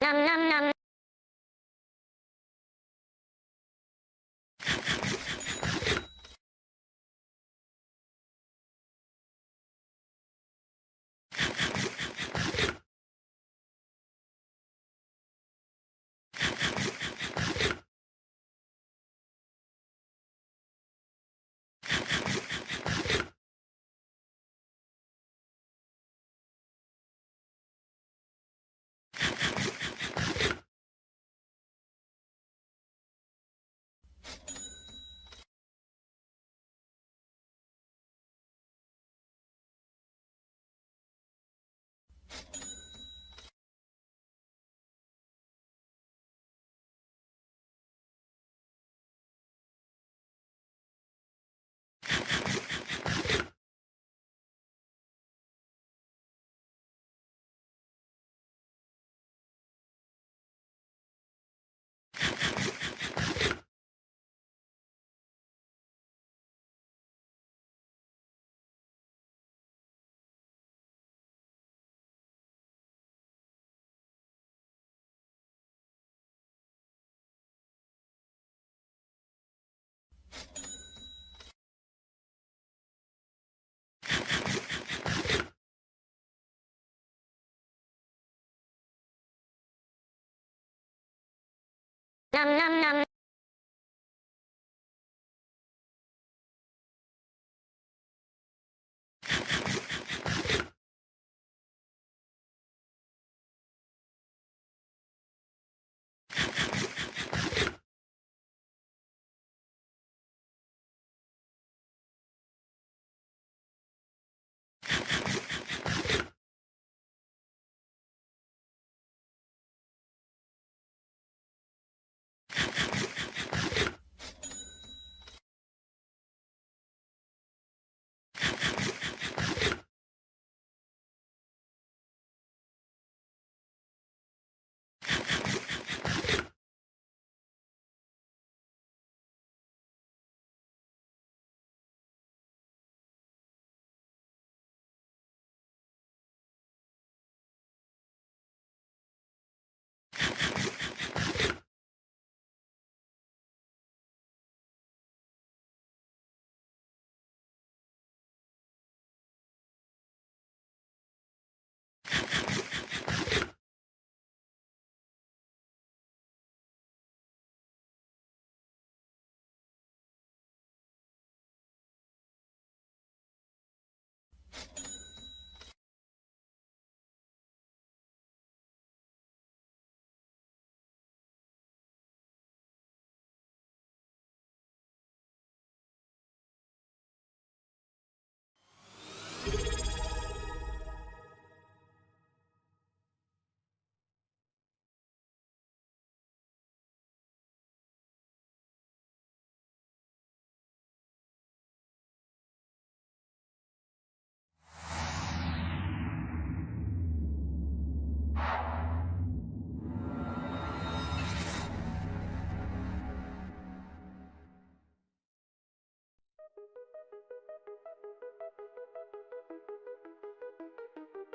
Nom nom nom. Nom nom nom.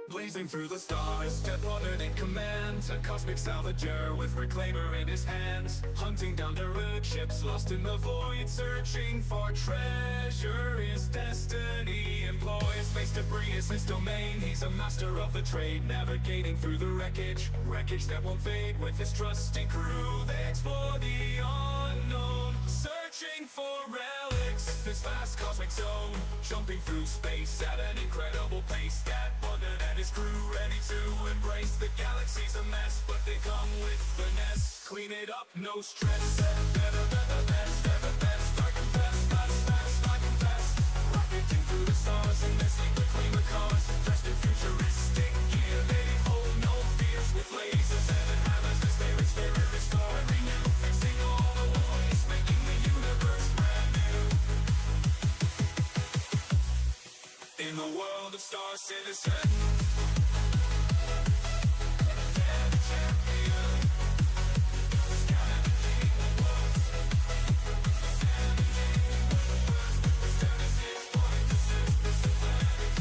Blazing through the stars, step honored in command, a cosmic salvager with reclaimer in his hands, hunting down derelict ships lost in the void, searching for treasure. His destiny employs space debris as his domain. He's a master of the trade, navigating through the wreckage that won't fade. With his trusting crew, they explore the unknown, searching for relics. This vast cosmic zone, jumping through space at an incredible pace. That wondered and his crew ready to embrace. The galaxy's a mess, but they come with finesse. Clean it up, no stress. Better than the best, ever best. I confess, fast, I confess. Rocketing through the stars in their secret flamer cars, dressed in futuristic gear. They hold no fears with lasers and hammers as they experiment, restore and renew, fixing all the voids, making the universe brand new. In the world of Star Citizen, they're the champion. Scanning the demon worlds, standing in the universe with the 76 point, this is the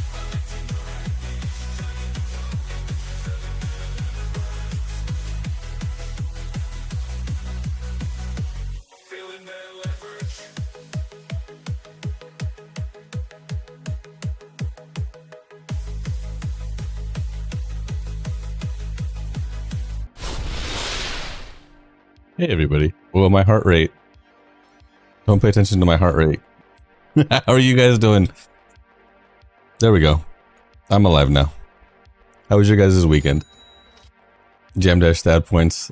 Hey everybody. Well, my heart rate. Don't pay attention to my heart rate. How are you guys doing? There we go. I'm alive now. How was your guys' weekend? Jam Dash stat points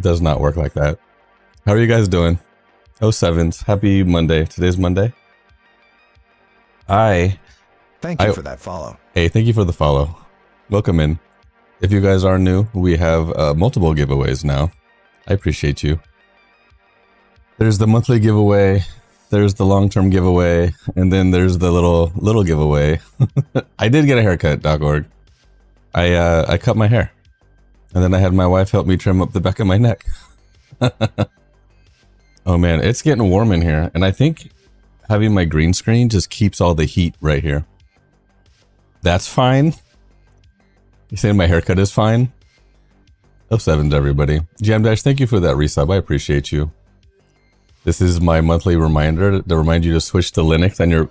does not work like that. How are you guys doing? Oh sevens. Happy Monday. Today's Monday. Thank you for that follow. Hey, thank you for the follow. Welcome in. If you guys are new, we have multiple giveaways now. I appreciate you. There's the monthly giveaway, there's the long-term giveaway, and then there's the little giveaway. I did get a haircut, Dog.org. I cut my hair, and then I had my wife help me trim up the back of my neck. Oh man, it's getting warm in here, and I think having my green screen just keeps all the heat right here. That's fine. You saying my haircut is fine? Oh sevens, everybody. Jam Dash, thank you for that resub. I appreciate you. This is my monthly reminder to remind you to switch to Linux on your.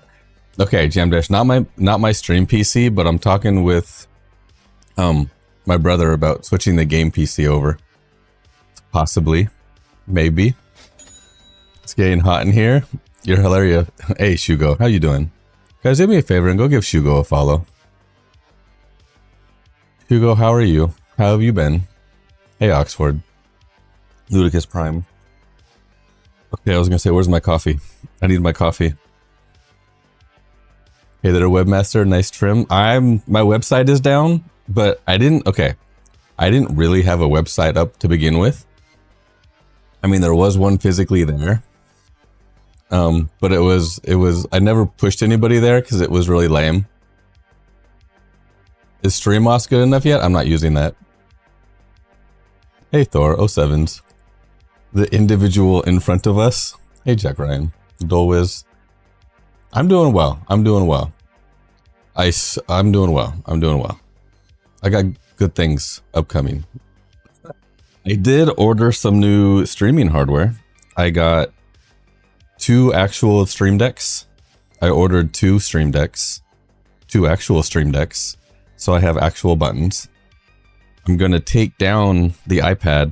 Okay, Jam Dash, not my stream PC, but I'm talking with my brother about switching the game PC over. Possibly, maybe. It's getting hot in here. You're hilarious. Hey Shugo, how you doing? Guys, do me a favor and go give Shugo a follow. Shugo, how are you? How have you been? Hey Oxford. Ludicus Prime. Okay, I was gonna say, where's my coffee? I need my coffee. Hey there, webmaster, nice trim. My website is down, but I didn't really have a website up to begin with. I mean, there was one physically there. But it was, I never pushed anybody there because it was really lame. Is StreamOS good enough yet? I'm not using that. Hey Thor, 07s. The individual in front of us. Hey Jack Ryan. Dolwiz. I'm doing well. I'm doing well. I'm doing well. I'm doing well. I got good things upcoming. I did order some new streaming hardware. I got 2 actual stream decks. I ordered 2 stream decks. 2 actual stream decks. So I have actual buttons. I'm going to take down the iPad.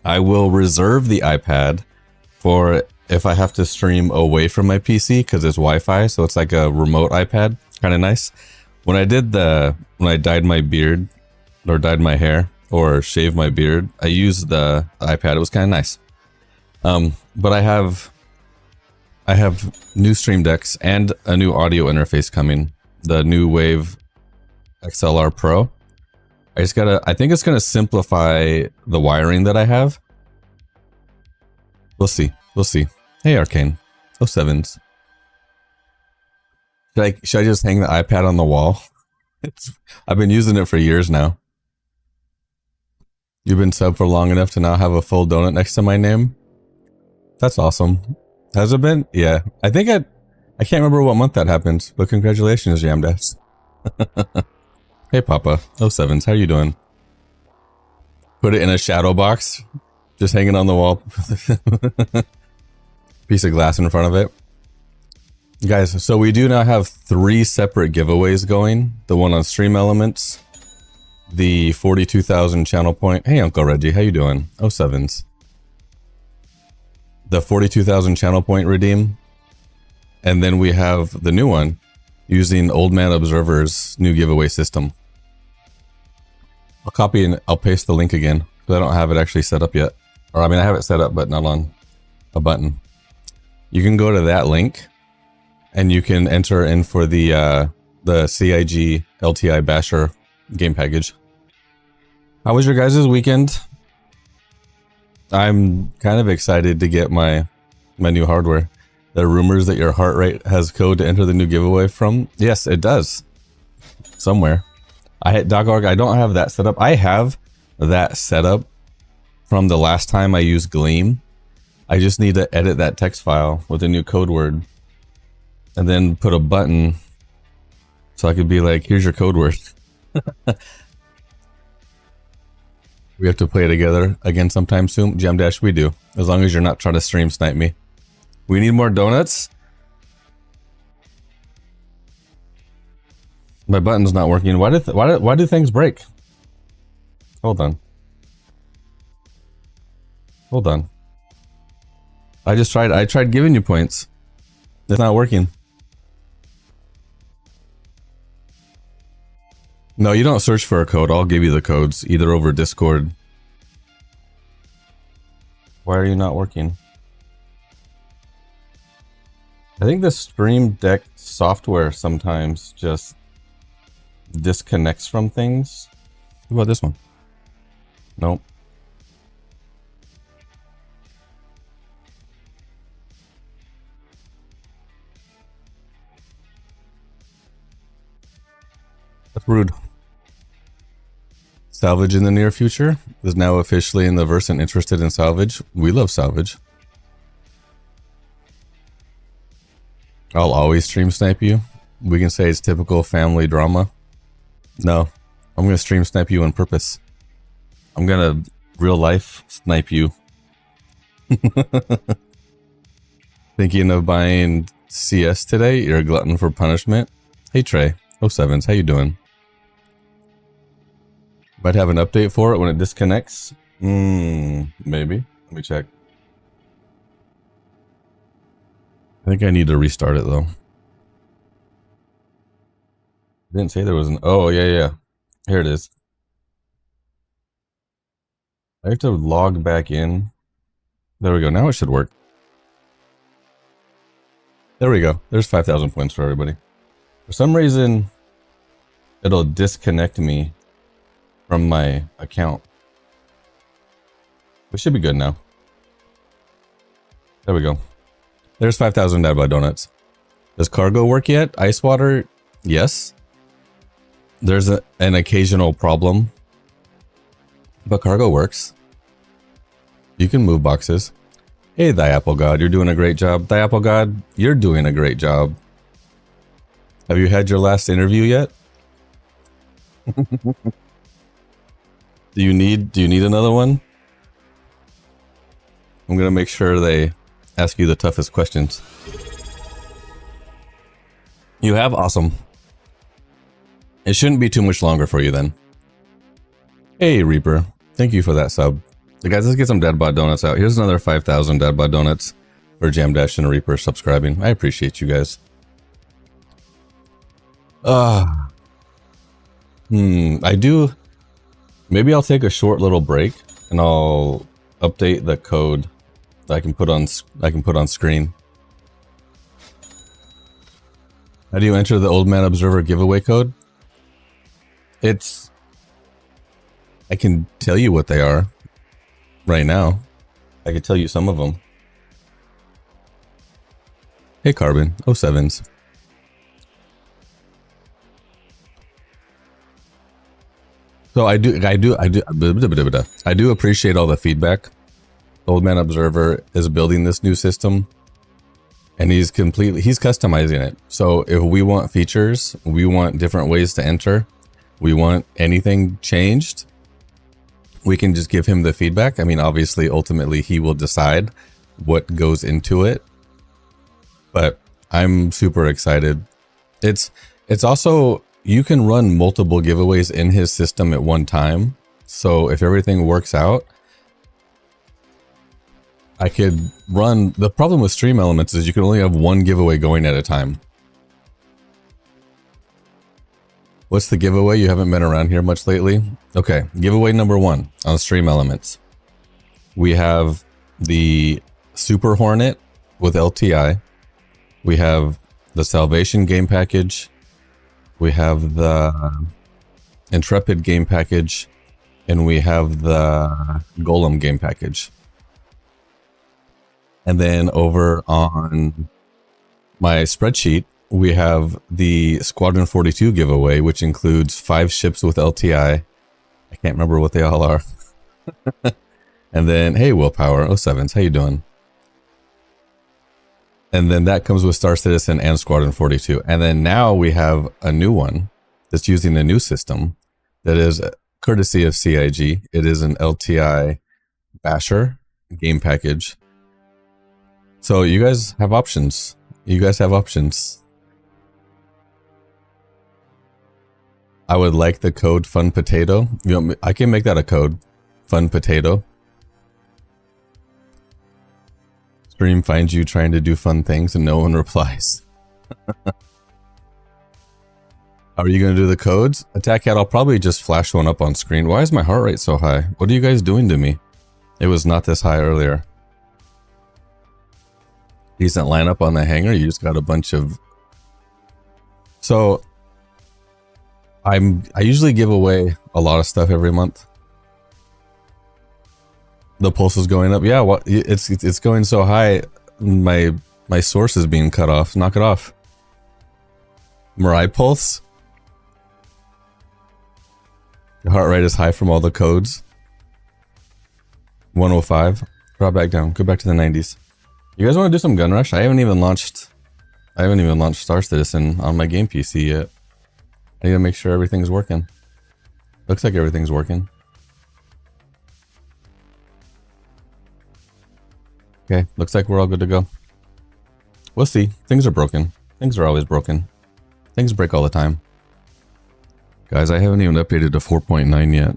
I will reserve the iPad for if I have to stream away from my PC because it's Wi-Fi, so it's like a remote iPad. Kind of nice. When I dyed my beard or dyed my hair or shaved my beard, I used the iPad. It was kind of nice. But I have new stream decks and a new audio interface coming. The new Wave XLR Pro. I think it's gonna simplify the wiring that I have. We'll see. We'll see. Hey Arcane. 07s. Should I just hang the iPad on the wall? I've been using it for years now. You've been sub for long enough to now have a full donut next to my name? That's awesome. Has it been? Yeah. I think I can't remember what month that happened, but congratulations, Jamdash. Hey Papa, 07s, how you doing? Put it in a shadow box, just hanging on the wall. Piece of glass in front of it. Guys, so we do now have 3 separate giveaways going. The one on Stream Elements, the 42,000 channel point. Hey Uncle Reggie, how you doing? 07s. The 42,000 channel point redeem. And then we have the new one using Old Man Observer's new giveaway system. I'll copy and I'll paste the link again because I don't have it actually set up yet. Or I mean, I have it set up, but not on a button. You can go to that link and you can enter in for the CIG LTI Basher game package. How was your guys' weekend? I'm kind of excited to get my new hardware. There are rumors that your heart rate has code to enter the new giveaway from. Yes, it does. Somewhere. I hit Dog.org. I don't have that set up. I have that set up from the last time I used Gleam. I just need to edit that text file with a new code word and then put a button so I could be like, here's your code word. We have to play together again sometime soon. Jam Dash, we do. As long as you're not trying to stream snipe me. We need more donuts. My button's not working. Why do things break? Hold on. Hold on. I tried giving you points. It's not working. No, you don't search for a code. I'll give you the codes, either over Discord. Why are you not working? I think the Stream Deck software sometimes just disconnects from things. What about this one? Nope. That's rude. Salvage in the near future is now officially in the verse and interested in salvage. We love salvage. I'll always stream snipe you. We can say it's typical family drama. No, I'm gonna stream snipe you on purpose. I'm gonna real life snipe you. Thinking of buying CS today? You're a glutton for punishment. Hey Trey, 07s, how you doing? Might have an update for it when it disconnects. Maybe. Let me check. I think I need to restart it though. I didn't say there was an... Oh, yeah. Here it is. I have to log back in. There we go. Now it should work. There we go. There's 5,000 points for everybody. For some reason, it'll disconnect me from my account. We should be good now. There we go. There's 5,000 Dad Bod Donuts. Does cargo work yet? Ice water? Yes. There's an occasional problem. But cargo works. You can move boxes. Hey, Thy Apple God, you're doing a great job. Thy Apple God, you're doing a great job. Have you had your last interview yet? Do you need another one? I'm gonna make sure they ask you the toughest questions. You have? Awesome. It shouldn't be too much longer for you then. Hey Reaper, thank you for that sub. So guys, let's get some Dad Bod Donuts out. Here's another 5,000 Dad Bod Donuts for Jam Dash and Reaper subscribing. I appreciate you guys. I do. Maybe I'll take a short little break and I'll update the code that I can put on screen. How do you enter the Old Man Observer giveaway code? I can tell you what they are right now. I can tell you some of them. Hey Carbon, 07s. So I do appreciate all the feedback. Old Man Observer is building this new system and he's customizing it. So if we want features, we want different ways to enter, we want anything changed, we can just give him the feedback. I mean, obviously, ultimately he will decide what goes into it, but I'm super excited. It's also, you can run multiple giveaways in his system at one time. So if everything works out, I could run. The problem with Stream Elements is you can only have one giveaway going at a time. What's the giveaway? You haven't been around here much lately. Okay, giveaway number 1 on Stream Elements. We have the Super Hornet with LTI. We have the Salvation game package. We have the Intrepid game package. And we have the Golem game package. And then over on my spreadsheet, we have the Squadron 42 giveaway, which includes 5 ships with LTI. I can't remember what they all are. And then, hey, Willpower, 07s, how you doing? And then that comes with Star Citizen and Squadron 42. And then now we have a new one that's using the new system that is courtesy of CIG. It is an LTI Basher game package. So you guys have options. You guys have options. I would like the code Fun Potato. I can make that a code. Fun Potato. stream finds you trying to do fun things and no one replies. How are you going to do the codes? Attack Cat, I'll probably just flash one up on screen. Why is my heart rate so high? What are you guys doing to me? It was not this high earlier. Decent lineup on the hanger. You just got a bunch of... So, I usually give away a lot of stuff every month. The pulse is going up. Yeah, what? It's going so high. My source is being cut off. Knock it off. Mirai pulse. Your heart rate is high from all the codes. 105. Drop back down. Go back to the 90s. You guys want to do some gun rush? I haven't even launched Star Citizen on my game PC yet. I need to make sure everything's working. Looks like everything's working. Okay, looks like we're all good to go. We'll see. Things are broken. Things are always broken. Things break all the time. Guys, I haven't even updated to 4.9 yet.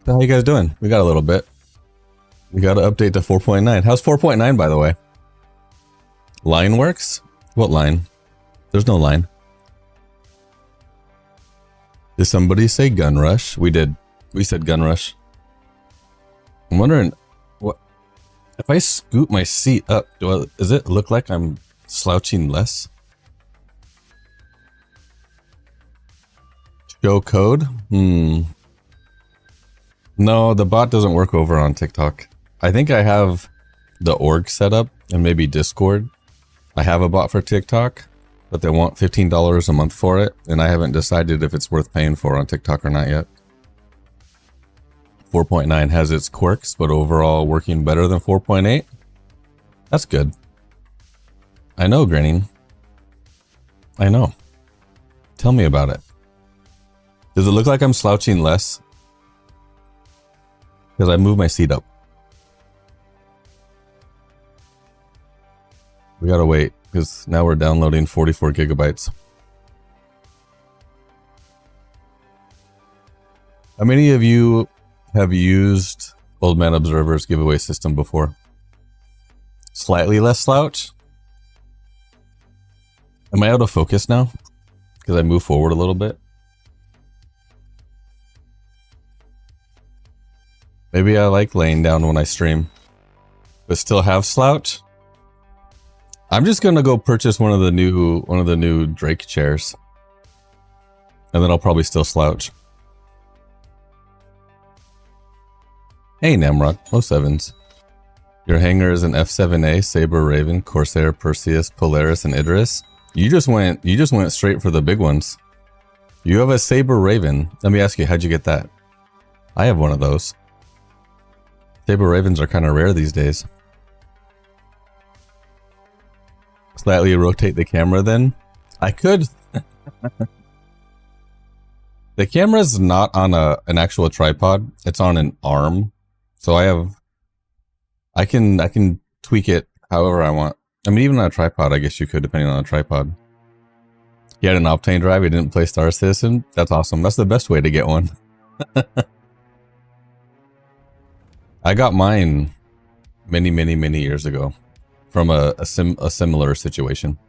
So how you guys doing? We got a little bit. We got to update to 4.9. How's 4.9, by the way? Line works? What line? There's no line. Did somebody say gun rush? We did. We said gun rush. I'm wondering, what if I scoot my seat up? Does it look like I'm slouching less? Show code? No, the bot doesn't work over on TikTok. I think I have the org set up and maybe Discord. I have a bot for TikTok, but they want $15 a month for it, and I haven't decided if it's worth paying for on TikTok or not yet. 4.9 has its quirks, but overall working better than 4.8. That's good. I know, Granny. I know. Tell me about it. Does it look like I'm slouching less? Because I moved my seat up. We gotta wait, because now we're downloading 44 gigabytes. How many of you have used Old Man Observer's giveaway system before? Slightly less slouch? Am I out of focus now? Because I move forward a little bit? Maybe I like laying down when I stream, but still have slouch. I'm just gonna go purchase one of the new Drake chairs, and then I'll probably still slouch. Hey Namrock, 07s. Your hanger is an F7A, Saber, Raven, Corsair, Perseus, Polaris, and Idris. You just went straight for the big ones. You have a Saber Raven. Let me ask you, how'd you get that? I have one of those. Saber Ravens are kind of rare these days. Slightly rotate the camera then. I could. The camera's not on an actual tripod. It's on an arm. So I can tweak it however I want. I mean, even on a tripod, I guess you could, depending on a tripod. He had an Optane drive. He didn't play Star Citizen. That's awesome. That's the best way to get one. I got mine many years ago from a similar situation.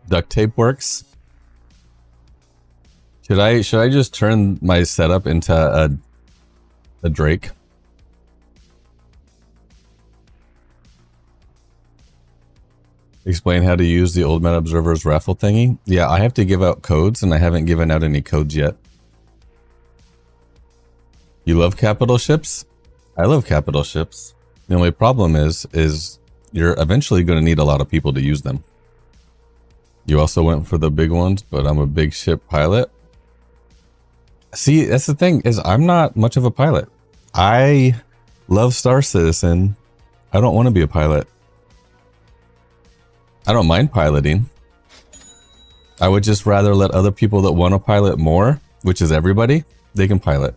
Duct tape works. Should I just turn my setup into a Drake? Explain how to use the Old Man Observer's raffle thingy. Yeah, I have to give out codes, and I haven't given out any codes yet. You love capital ships? I love capital ships. The only problem is you're eventually going to need a lot of people to use them. You also went for the big ones, but I'm a big ship pilot. See, that's the thing, is I'm not much of a pilot. I love Star Citizen. I don't want to be a pilot. I don't mind piloting. I would just rather let other people that want to pilot more, which is everybody, they can pilot.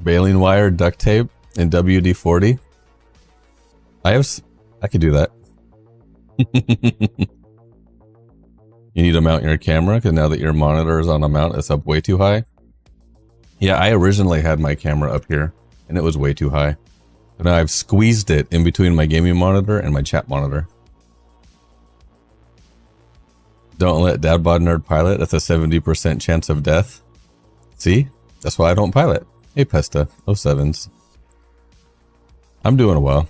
Baling wire, duct tape, and WD-40. I could do that. You need to mount your camera, because now that your monitor is on a mount, it's up way too high. Yeah, I originally had my camera up here and it was way too high. And I've squeezed it in between my gaming monitor and my chat monitor. Don't let Dadbod Nerd pilot. That's a 70% chance of death. See? That's why I don't pilot. Hey Pesta, 07s. I'm doing well.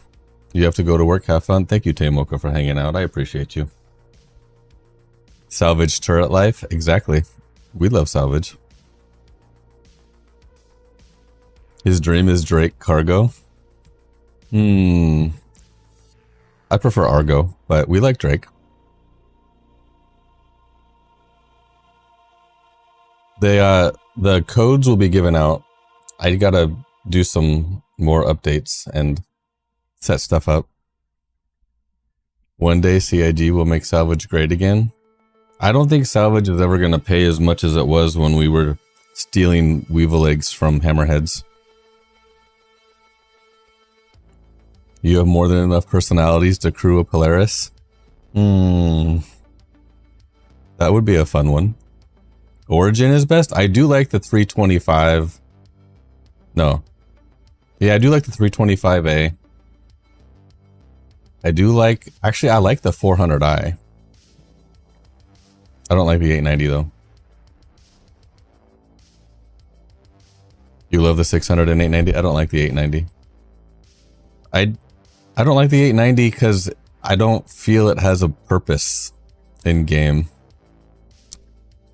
You have to go to work, have fun. Thank you, Tamoka, for hanging out. I appreciate you. Salvage turret life? Exactly. We love salvage. His dream is Drake Cargo. I prefer Argo, but we like Drake. The codes will be given out. I gotta do some more updates and set stuff up. One day CIG will make salvage great again. I don't think salvage is ever gonna pay as much as it was when we were stealing weevil eggs from hammerheads. You have more than enough personalities to crew a Polaris? That would be a fun one. Origin is best? I do like the 325. No. Yeah, I do like the 325A. I do like... Actually, I like the 400i. I don't like the 890 though. You love the 600 and 890? I don't like the 890. I don't like the 890 because I don't feel it has a purpose in game.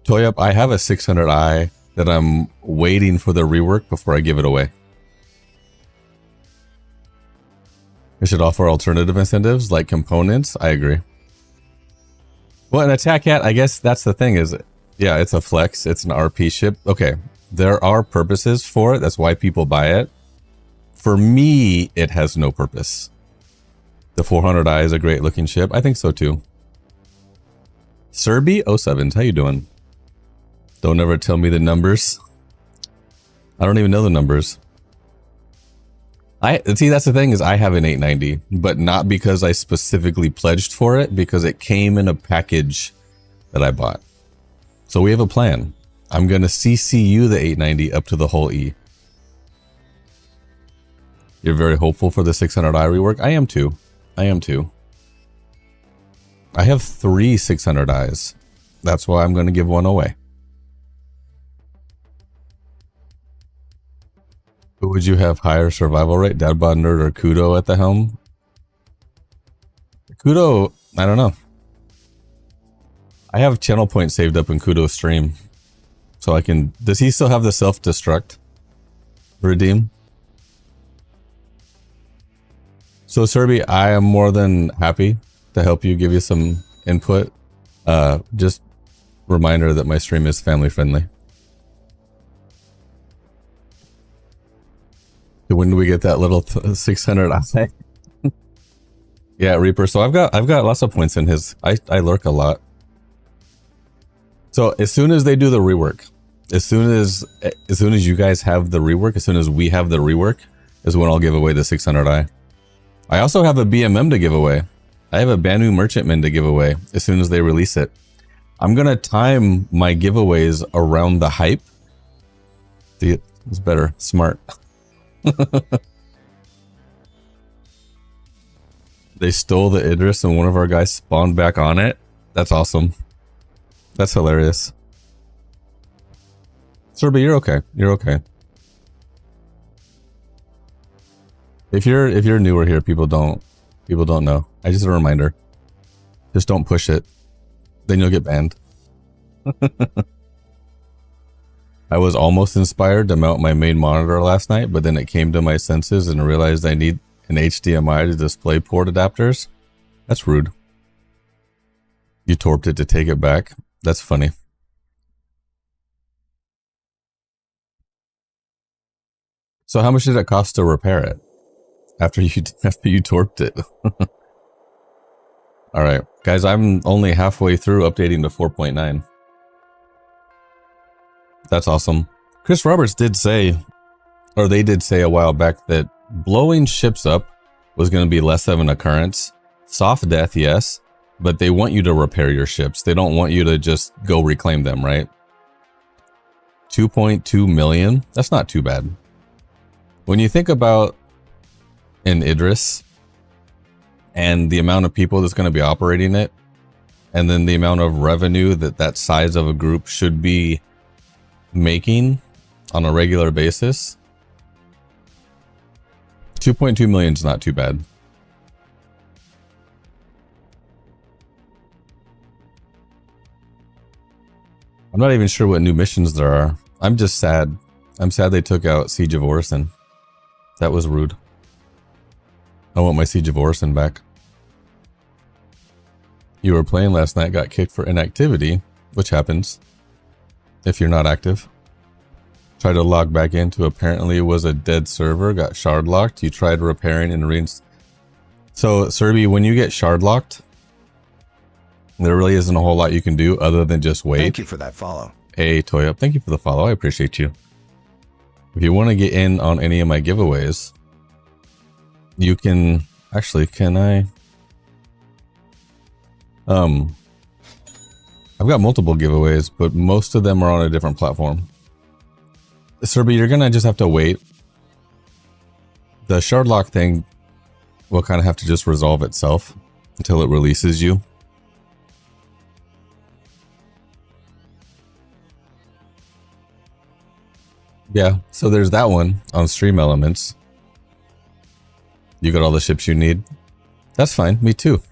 Toyup, I have a 600i that I'm waiting for the rework before I give it away. We should offer alternative incentives like components. I agree. Well, an attack hat, I guess that's the thing is, yeah, it's a flex. It's an RP ship. Okay, there are purposes for it. That's why people buy it. For me, it has no purpose. The 400i is a great looking ship. I think so too. Serby 07s, how you doing? Don't ever tell me the numbers. I don't even know the numbers. See, that's the thing is I have an 890, but not because I specifically pledged for it, because it came in a package that I bought. So we have a plan. I'm going to CC you the 890 up to the whole E. You're very hopeful for the 600i rework? I am too. I am too. I have 3 600i's. That's why I'm going to give one away. Who would you have higher survival rate? Dadbod Nerd or Kudo at the helm? Kudo, I don't know. I have channel points saved up in Kudo's stream. So I can... Does he still have the self-destruct redeem? So Serby, I am more than happy to help you, give you some input. Just reminder that my stream is family friendly. When do we get that little 600 I? Yeah, Reaper. So I've got lots of points in his. I lurk a lot. So as soon as they do the rework, as soon as you guys have the rework, as soon as we have the rework, is when I'll give away the 600i. I also have a BMM to give away. I have a Banu Merchantman to give away as soon as they release it. I'm gonna time my giveaways around the hype. See, it's better, smart. They stole the Idris and one of our guys spawned back on it. That's awesome. That's hilarious. Serby, you're okay. You're okay. If you're newer here, people don't know. I just a reminder. Just don't push it. Then you'll get banned. I was almost inspired to mount my main monitor last night, but then it came to my senses and realized I need an HDMI to display port adapters. That's rude. You torped it to take it back. That's funny. So how much did it cost to repair it after you torped it? All right, guys, I'm only halfway through updating to 4.9. That's awesome. Chris Roberts did say, or they did say a while back, that blowing ships up was going to be less of an occurrence. Soft death, yes, but they want you to repair your ships. They don't want you to just go reclaim them, right? 2.2 million. That's not too bad. When you think about an Idris and the amount of people that's going to be operating it, and then the amount of revenue that that size of a group should be making on a regular basis, 2.2 million is not too bad. I'm not even sure what new missions there are. I'm just sad. I'm sad they took out Siege of Orison. That was rude. I want my Siege of Orison back. You were playing last night, got kicked for inactivity, which happens if you're not active. Tried to log back into, apparently it was a dead server, got shard locked. You tried repairing and So, Serby, when you get shard locked, there really isn't a whole lot you can do other than just wait. Thank you for that follow. Hey, Toyup, thank you for the follow. I appreciate you. If you want to get in on any of my giveaways, you can... Actually, can I... I've got multiple giveaways, but most of them are on a different platform. Serby, you're gonna just have to wait. The shard lock thing will kind of have to just resolve itself until it releases you. Yeah, so there's that one on Stream Elements. You got all the ships you need. That's fine, me too.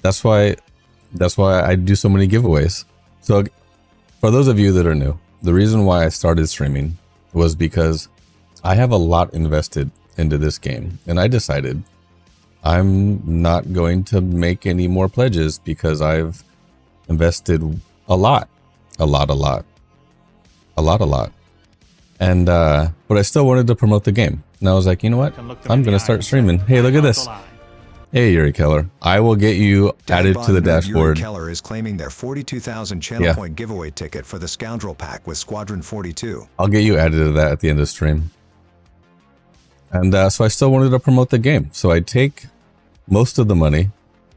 That's why I do so many giveaways. So for those of you that are new, the reason why I started streaming was because I have a lot invested into this game, and I decided I'm not going to make any more pledges because I've invested a lot. And but I still wanted to promote the game. And I was like, you know what? I'm gonna start streaming. Hey, look at this. Hey, Yuri Keller. I will get you added to the dashboard. Yuri Keller is claiming their 42,000 channel point giveaway ticket for the Scoundrel Pack with Squadron 42. I'll get you added to that at the end of the stream. And so I still wanted to promote the game. So I take most of the money,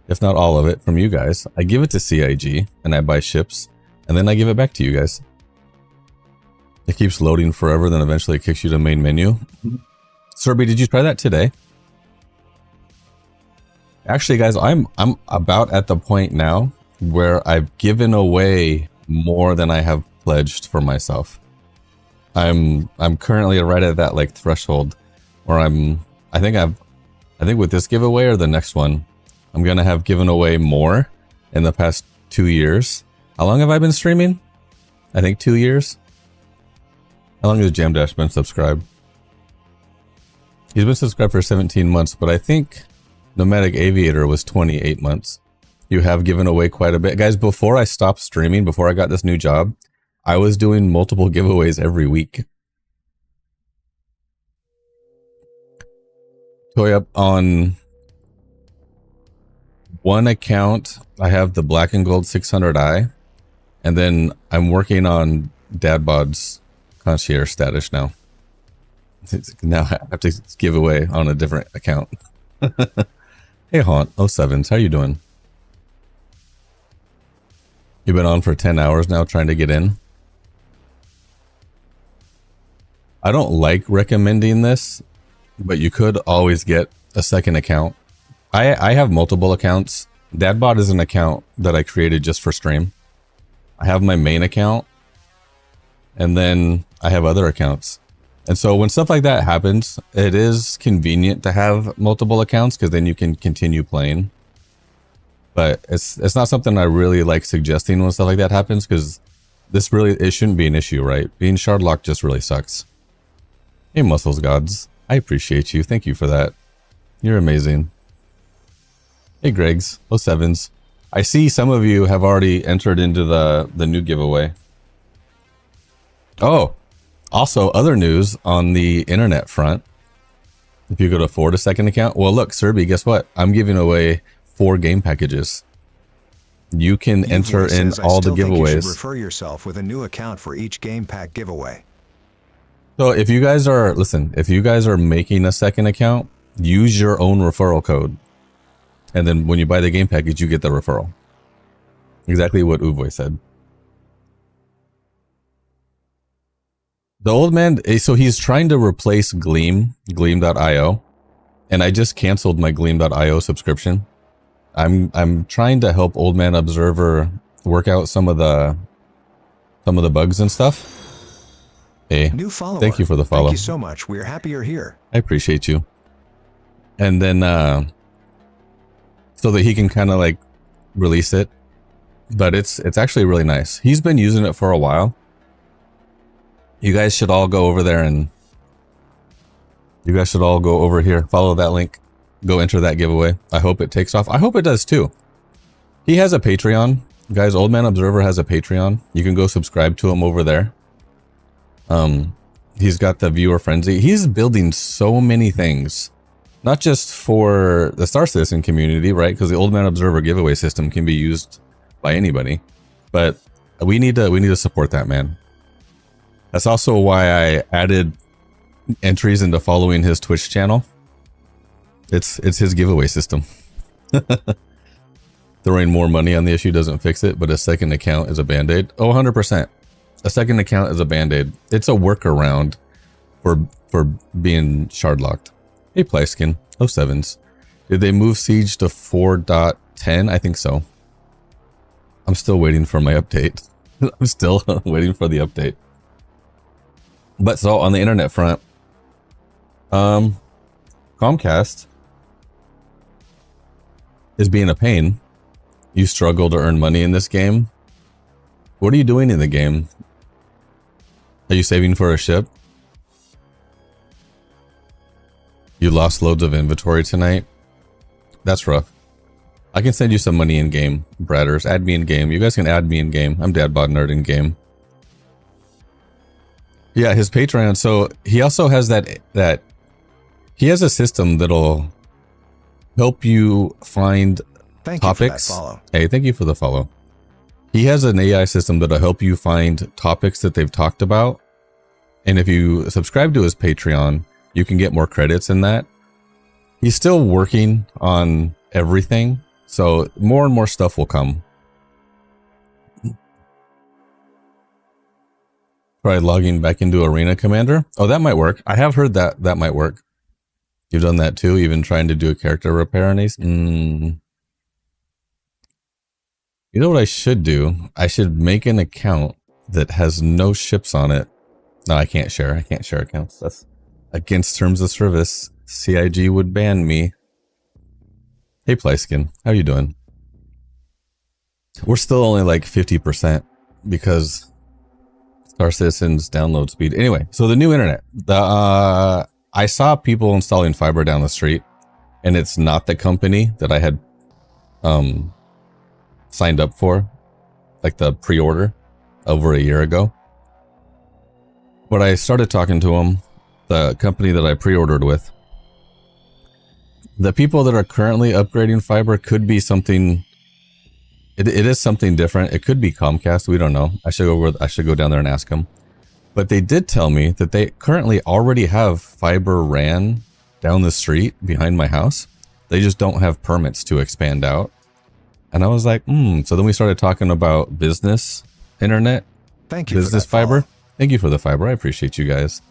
if not all of it, from you guys. I give it to CIG and I buy ships, and then I give it back to you guys. It keeps loading forever, then eventually it kicks you to main menu. Serby, did you try that today? Actually, guys, I'm about at the point now where I've given away more than I have pledged for myself. I'm currently right at that like threshold where I think with this giveaway or the next one, I'm gonna have given away more in the past 2 years. How long have I been streaming? I think 2 years. How long has Jam Dash been subscribed? He's been subscribed for 17 months, but I think Nomadic Aviator was 28 months. You have given away quite a bit. Guys, before I stopped streaming, before I got this new job, I was doing multiple giveaways every week. Toy up on one account, I have the Black and Gold 600i, and then I'm working on Dadbod's concierge status now. Now I have to give away on a different account. Hey Haunt 07s, how you doing? You've been on for 10 hours now trying to get in. I don't like recommending this, but you could always get a second account. I have multiple accounts. Dadbot is an account that I created just for stream. I have my main account, and then I have other accounts. And so when stuff like that happens, it is convenient to have multiple accounts because then you can continue playing. But it's not something I really like suggesting when stuff like that happens, because it shouldn't be an issue, right? Being shard locked just really sucks. Hey Muscles Gods, I appreciate you. Thank you for that. You're amazing. Hey Gregs 07s. I see some of you have already entered into the new giveaway. Oh, also other news on the internet front. If you go to afford a second account, well look, Serby, guess what? I'm giving away 4 game packages. You can enter in all the giveaways. You should refer yourself with a new account for each game pack giveaway. So if you guys are, listen, if you guys are making a second account, use your own referral code. And then when you buy the game package, you get the referral. Exactly what Uvoy said. The old man, so he's trying to replace Gleam.io, and I just canceled my Gleam.io subscription. I'm trying to help Old Man Observer work out some of the bugs and stuff. Hey, New follower. Thank you for the follow. Thank you so much. We're happy you're here. I appreciate you. And then so that he can kind of like release it, but it's actually really nice. He's been using it for a while. You guys should all go over there, and you guys should all go over here, follow that link, go enter that giveaway. I hope it takes off. I hope it does too. He has a Patreon. Guys, Old Man Observer has a Patreon. You can go subscribe to him over there. He's got the viewer frenzy. He's building so many things, not just for the Star Citizen community, right? Because the Old Man Observer giveaway system can be used by anybody, but we need to support that man. That's also why I added entries into following his Twitch channel. It's his giveaway system. Throwing more money on the issue doesn't fix it, but a second account is a band-aid. Oh, 100%. A second account is a band-aid. It's a workaround for being shard locked. Hey, Plyskin. 07s. Did they move Siege to 4.10? I think so. I'm still waiting for my update. I'm still waiting for the update. But so on the internet front, Comcast is being a pain. You struggle to earn money in this game. What are you doing in the game? Are you saving for a ship? You lost loads of inventory tonight. That's rough. I can send you some money in game, Bradders. Add me in game. You guys can add me in game. I'm Dadbot Nerd in game. Yeah, his Patreon. So he also has that he has a system that'll help you find topics. Hey, thank you for the follow. He has an AI system that'll help you find topics that they've talked about. And if you subscribe to his Patreon, you can get more credits in that. He's still working on everything, so more and more stuff will come. Try logging back into Arena Commander. Oh, that might work. I have heard that might work. You've done that too, even trying to do a character repair on Ace? You know what I should do? I should make an account that has no ships on it. No, I can't share. I can't share accounts. That's against terms of service. CIG would ban me. Hey, Plyskin. How you doing? We're still only like 50% because Star Citizen's download speed. Anyway, so the new internet. I saw people installing fiber down the street, and it's not the company that I had signed up for, like the pre-order over a year ago. But I started talking to them, the company that I pre-ordered with. The people that are currently upgrading fiber could be something. It is something different. It could be Comcast. We don't know. I should go down there and ask them. But they did tell me that they currently already have fiber ran down the street behind my house. They just don't have permits to expand out. And I was like, So then we started talking about business internet. Thank you. Business fiber. Thank you for the fiber. I appreciate you guys.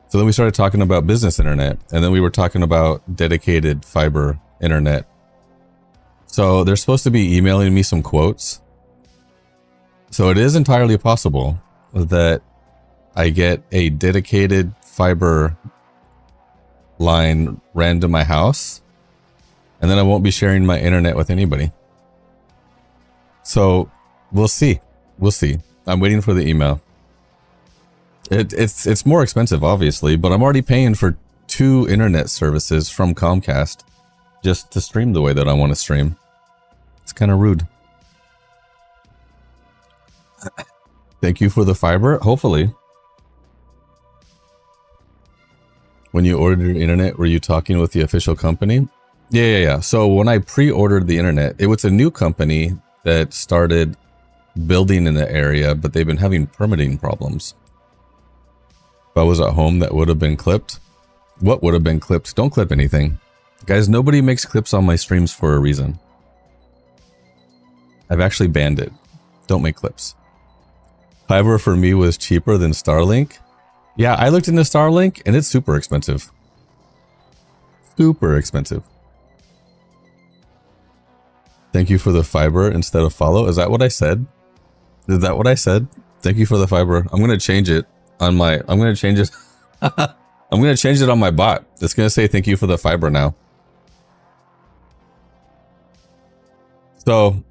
So then we started talking about business internet, and then we were talking about dedicated fiber internet. So they're supposed to be emailing me some quotes. So it is entirely possible that I get a dedicated fiber line ran to my house, and then I won't be sharing my internet with anybody. So we'll see. We'll see. I'm waiting for the email. It's more expensive, obviously, but I'm already paying for 2 internet services from Comcast just to stream the way that I want to stream. It's kind of rude. Thank you for the fiber. Hopefully. When you ordered your internet, were you talking with the official company? Yeah. So when I pre-ordered the internet, it was a new company that started building in the area, but they've been having permitting problems. If I was at home, that would have been clipped. What would have been clipped? Don't clip anything. Guys, nobody makes clips on my streams for a reason. I've actually banned it. Don't make clips. Fiber for me was cheaper than Starlink. Yeah, I looked into Starlink and it's super expensive. Super expensive. Thank you for the fiber instead of follow. Is that what I said? Is that what I said? Thank you for the fiber. I'm going to change it on my, I'm going to change it. I'm going to change it on my bot. It's going to say thank you for the fiber now. So,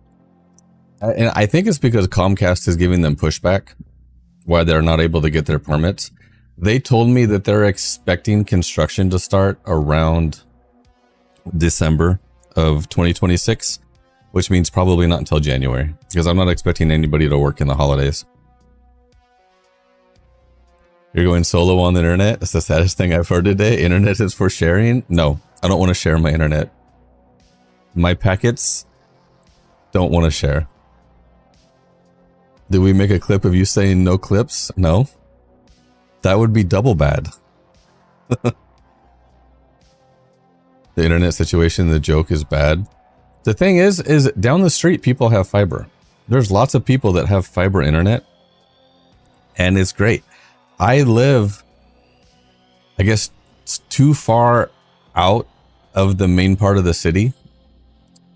and I think it's because Comcast is giving them pushback why they're not able to get their permits. They told me that they're expecting construction to start around December of 2026, which means probably not until January, because I'm not expecting anybody to work in the holidays. You're going solo on the internet? It's the saddest thing I've heard today. Internet is for sharing? No, I don't want to share my internet. My packets don't want to share. Did we make a clip of you saying no clips? No. That would be double bad. The internet situation, the joke is bad. The thing is down the street, people have fiber. There's lots of people that have fiber internet. And it's great. I live, I guess, too far out of the main part of the city.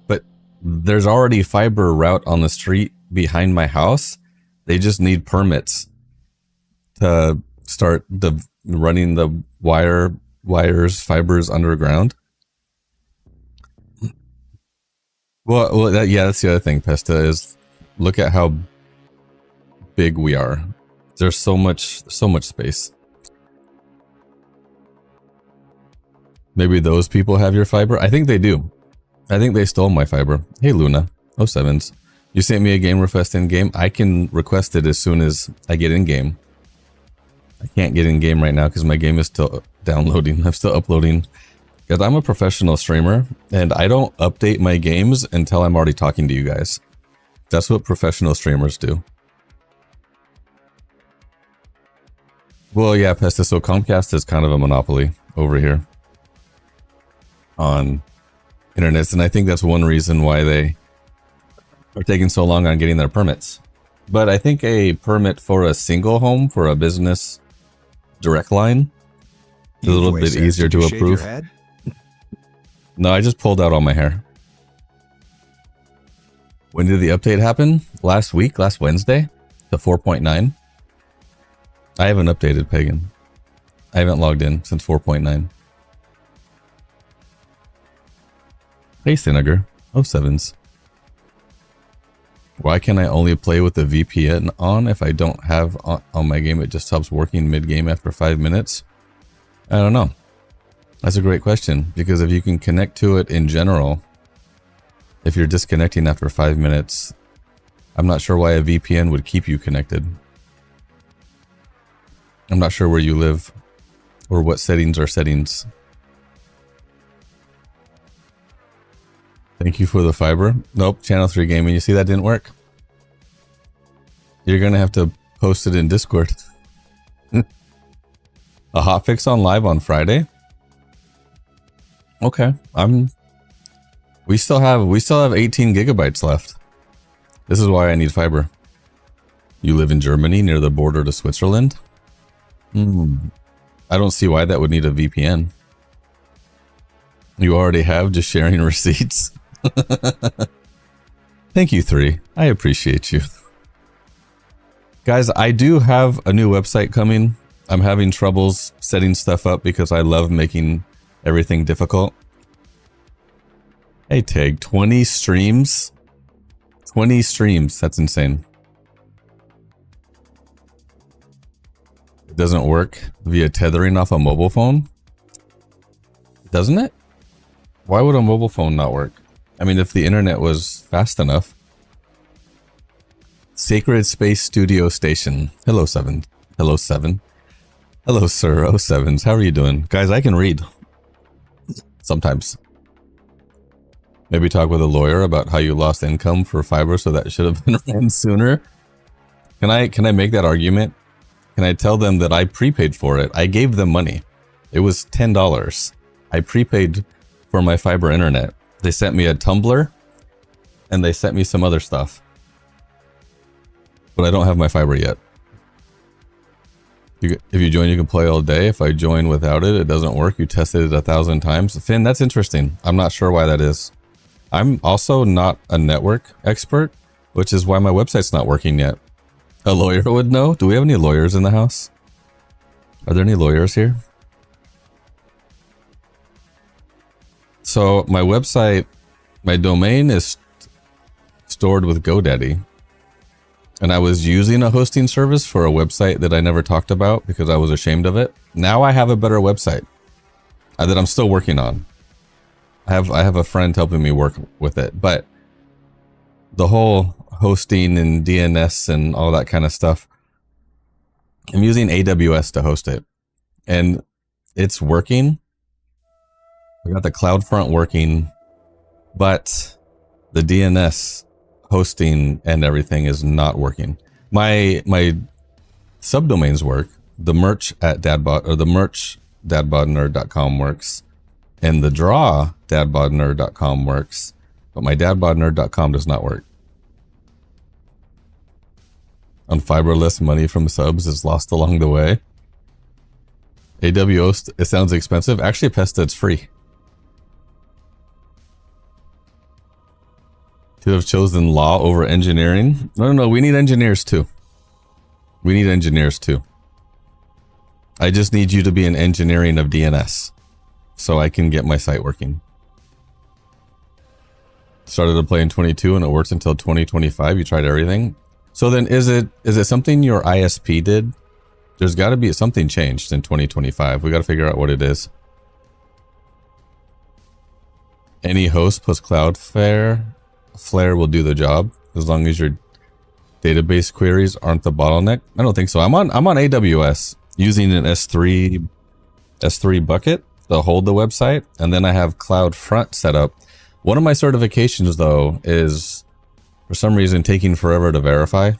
But there's already fiber route on the street behind my house. They just need permits to start running the fibers underground. Well, that's the other thing, Pesta, is look at how big we are. There's so much space. Maybe those people have your fiber. I think they do. I think they stole my fiber. Hey, Luna. 07s. You sent me a game request in game. I can request it as soon as I get in game. I can't get in game right now because my game is still downloading. I'm still uploading. Because I'm a professional streamer and I don't update my games until I'm already talking to you guys. That's what professional streamers do. Well, yeah, Pesta. So Comcast is kind of a monopoly over here on internets. And I think that's one reason why they are taking so long on getting their permits. But I think a permit for a single home for a business direct line is a little bit easier to approve. No, I just pulled out all my hair. When did the update happen? Last week, last Wednesday, to 4.9. I haven't updated Pagan. I haven't logged in since 4.9. Hey, Siniger. 07s. Why can I only play with the VPN on if I don't have on my game? It just stops working mid-game after 5 minutes. I don't know. That's a great question, because if you can connect to it in general, if you're disconnecting after 5 minutes, I'm not sure why a VPN would keep you connected. I'm not sure where you live or what settings are settings. Thank you for the fiber. Nope, Channel 3 Gaming. You see that didn't work? You're going to have to post it in Discord. A hotfix on live on Friday? Okay. We still have 18 gigabytes left. This is why I need fiber. You live in Germany near the border to Switzerland? I don't see why that would need a VPN. You already have, just sharing receipts. Thank you, 3. I appreciate you. Guys, I do have a new website coming. I'm having troubles setting stuff up because I love making everything difficult. Hey, Tag, 20 streams? 20 streams, that's insane. It doesn't work via tethering off a mobile phone? Doesn't it? Why would a mobile phone not work? I mean, if the internet was fast enough. Sacred Space Studio Station. Hello, 7. Hello, 7. Hello, sir. 07s. How are you doing? Guys, I can read. Sometimes. Maybe talk with a lawyer about how you lost income for fiber, so that should have been ran sooner. Can I make that argument? Can I tell them that I prepaid for it? I gave them money. It was $10. I prepaid for my fiber internet. They sent me a tumbler and they sent me some other stuff. But I don't have my fiber yet. If you join, you can play all day. If I join without it, it doesn't work. You tested it 1,000 times. Finn, that's interesting. I'm not sure why that is. I'm also not a network expert, which is why my website's not working yet. A lawyer would know. Do we have any lawyers in the house? Are there any lawyers here? So my website, my domain is stored with GoDaddy. And I was using a hosting service for a website that I never talked about because I was ashamed of it. Now I have a better website that I'm still working on. I have a friend helping me work with it, but the whole hosting and DNS and all that kind of stuff, I'm using AWS to host it, and it's working. I got the CloudFront working, but the DNS hosting and everything is not working. My subdomains work. The merch at dadbot, or the merch dadbodnerd.com works, and the draw dadbodnerd.com works, but my dadbodnerd.com does not work. On fiberless, money from subs is lost along the way. AWS, it sounds expensive. Actually, Pesta, it's free. To have chosen law over engineering. No, we need engineers too. We need engineers too. I just need you to be an engineering of DNS so I can get my site working. Started to play in 22 and it works until 2025. You tried everything. So then is it something your ISP did? There's got to be something changed in 2025. We got to figure out what it is. Any host plus Cloudflare will do the job as long as your database queries aren't the bottleneck. I don't think so. I'm on AWS using an S3 bucket to hold the website, and then I have CloudFront set up. One of my certifications though is for some reason taking forever to verify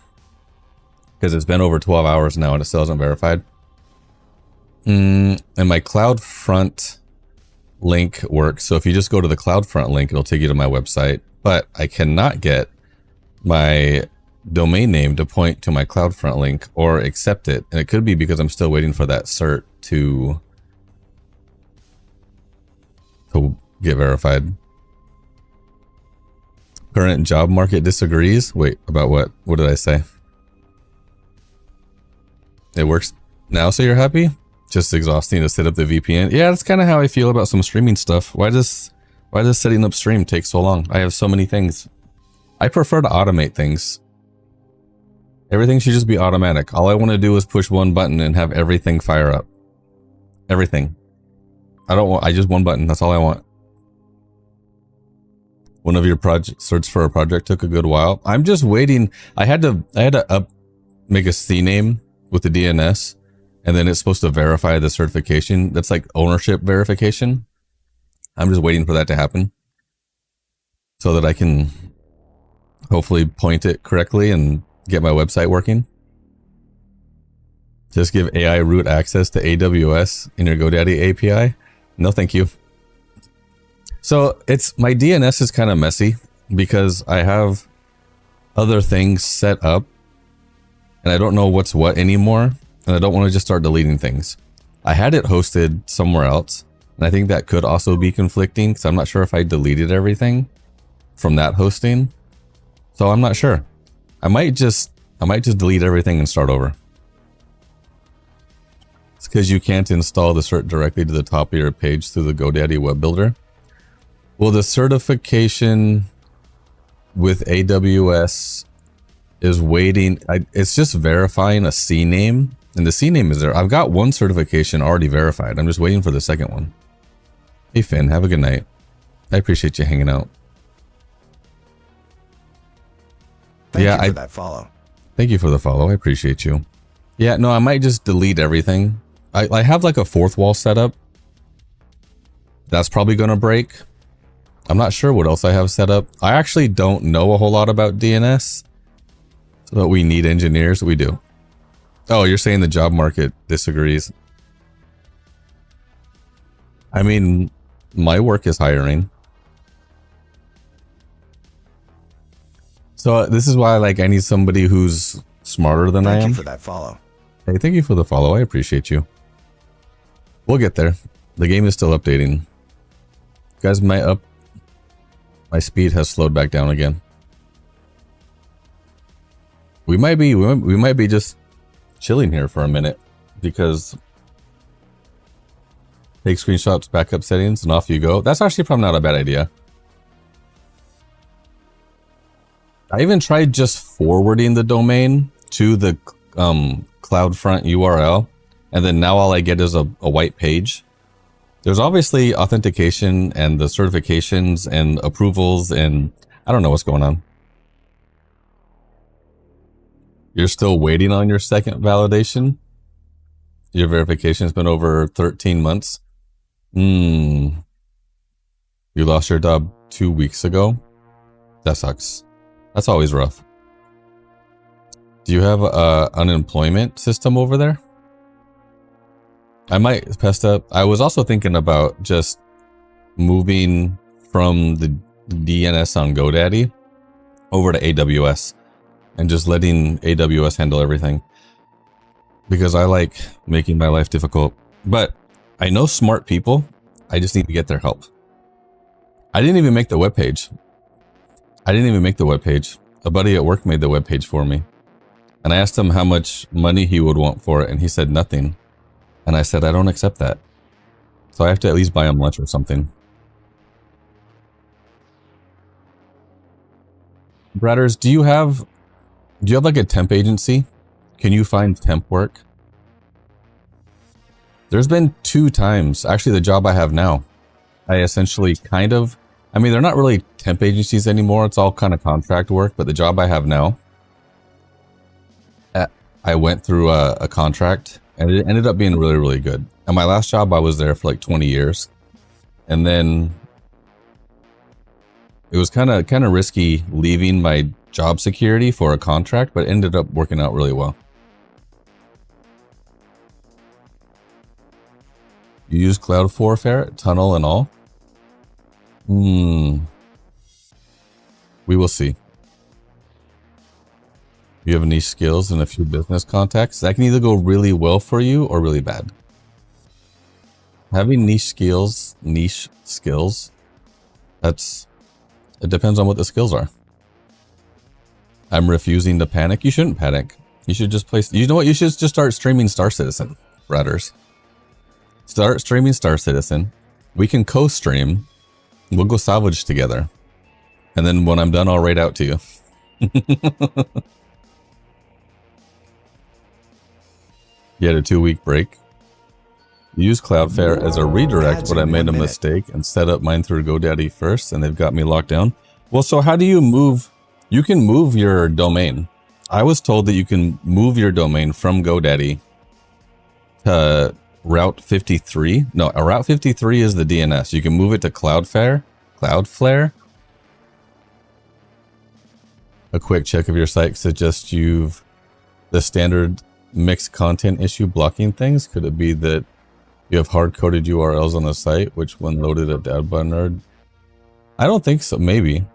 because it's been over 12 hours now and it still hasn't verified. And my CloudFront link works. So if you just go to the CloudFront link, it'll take you to my website. But I cannot get my domain name to point to my CloudFront link or accept it. And it could be because I'm still waiting for that cert to get verified. Current job market disagrees. Wait, about what? What did I say? It works now, so you're happy? Just exhausting to set up the VPN. Yeah, that's kind of how I feel about some streaming stuff. Why does setting up stream take so long? I have so many things. I prefer to automate things. Everything should just be automatic. All I want to do is push one button and have everything fire up. Everything. I just one button. That's all I want. One of your search for a project took a good while. I'm just waiting. I had to make a CNAME with the DNS, and then it's supposed to verify the certification. That's like ownership verification. I'm just waiting for that to happen so that I can hopefully point it correctly and get my website working. Just give AI root access to AWS in your GoDaddy API. No, thank you. So my DNS is kind of messy because I have other things set up and I don't know what's what anymore. And I don't want to just start deleting things. I had it hosted somewhere else. And I think that could also be conflicting because I'm not sure if I deleted everything from that hosting. So I'm not sure. I might just delete everything and start over. It's because you can't install the cert directly to the top of your page through the GoDaddy web builder. Well, the certification with AWS is waiting. It's just verifying a CNAME, and the CNAME is there. I've got one certification already verified. I'm just waiting for the second one. Hey Finn, have a good night. I appreciate you hanging out. Thank you for that follow. Thank you for the follow. I appreciate you. Yeah, no, I might just delete everything. I have like a fourth wall set up. That's probably going to break. I'm not sure what else I have set up. I actually don't know a whole lot about DNS. But we need engineers. We do. Oh, you're saying the job market disagrees. I mean, my work is hiring. So this is why I need somebody who's smarter than I am. Thank you for that follow. Hey, thank you for the follow. I appreciate you. We'll get there. The game is still updating. Guys, my speed has slowed back down again. We might be just chilling here for a minute because take screenshots, backup settings, and off you go. That's actually probably not a bad idea. I even tried just forwarding the domain to the CloudFront URL, and then now all I get is a white page. There's obviously authentication and the certifications and approvals, and I don't know what's going on. You're still waiting on your second validation? Your verification has been over 13 months? You lost your job 2 weeks ago? That sucks. That's always rough. Do you have a unemployment system over there? I might test up. I was also thinking about just moving from the DNS on GoDaddy over to AWS and just letting AWS handle everything, because I like making my life difficult. But I know smart people. I just need to get their help. I didn't even make the webpage. A buddy at work made the webpage for me. And I asked him how much money he would want for it, and he said nothing. And I said, I don't accept that. So I have to at least buy him lunch or something. Bradders, do you have like a temp agency? Can you find temp work? There's been 2 times, actually the job I have now. I essentially I mean, they're not really temp agencies anymore. It's all kind of contract work, but the job I have now, I went through a contract and it ended up being really, really good. And my last job, I was there for like 20 years. And then it was kind of risky leaving my job security for a contract, but it ended up working out really well. You use Cloud4Fair, Tunnel and all? We will see. You have niche skills and a few business contacts. That can either go really well for you or really bad. Having niche skills, it depends on what the skills are. I'm refusing to panic. You shouldn't panic. You should just you know what? You should just start streaming Star Citizen, Bradders. Start streaming Star Citizen. We can co-stream. We'll go salvage together. And then when I'm done, I'll raid out to you. You had a 2-week break. Use Cloudflare as a redirect, but I made a mistake and set up mine through GoDaddy first, and they've got me locked down. Well, so how do you move? You can move your domain. I was told that you can move your domain from GoDaddy to Route 53. No, Route 53 is the DNS. You can move it to Cloudflare. A quick check of your site suggests you've the standard mixed content issue blocking things. Could it be that you have hard-coded URLs on the site, which when loaded at dadbutnerd? I don't think so. Maybe.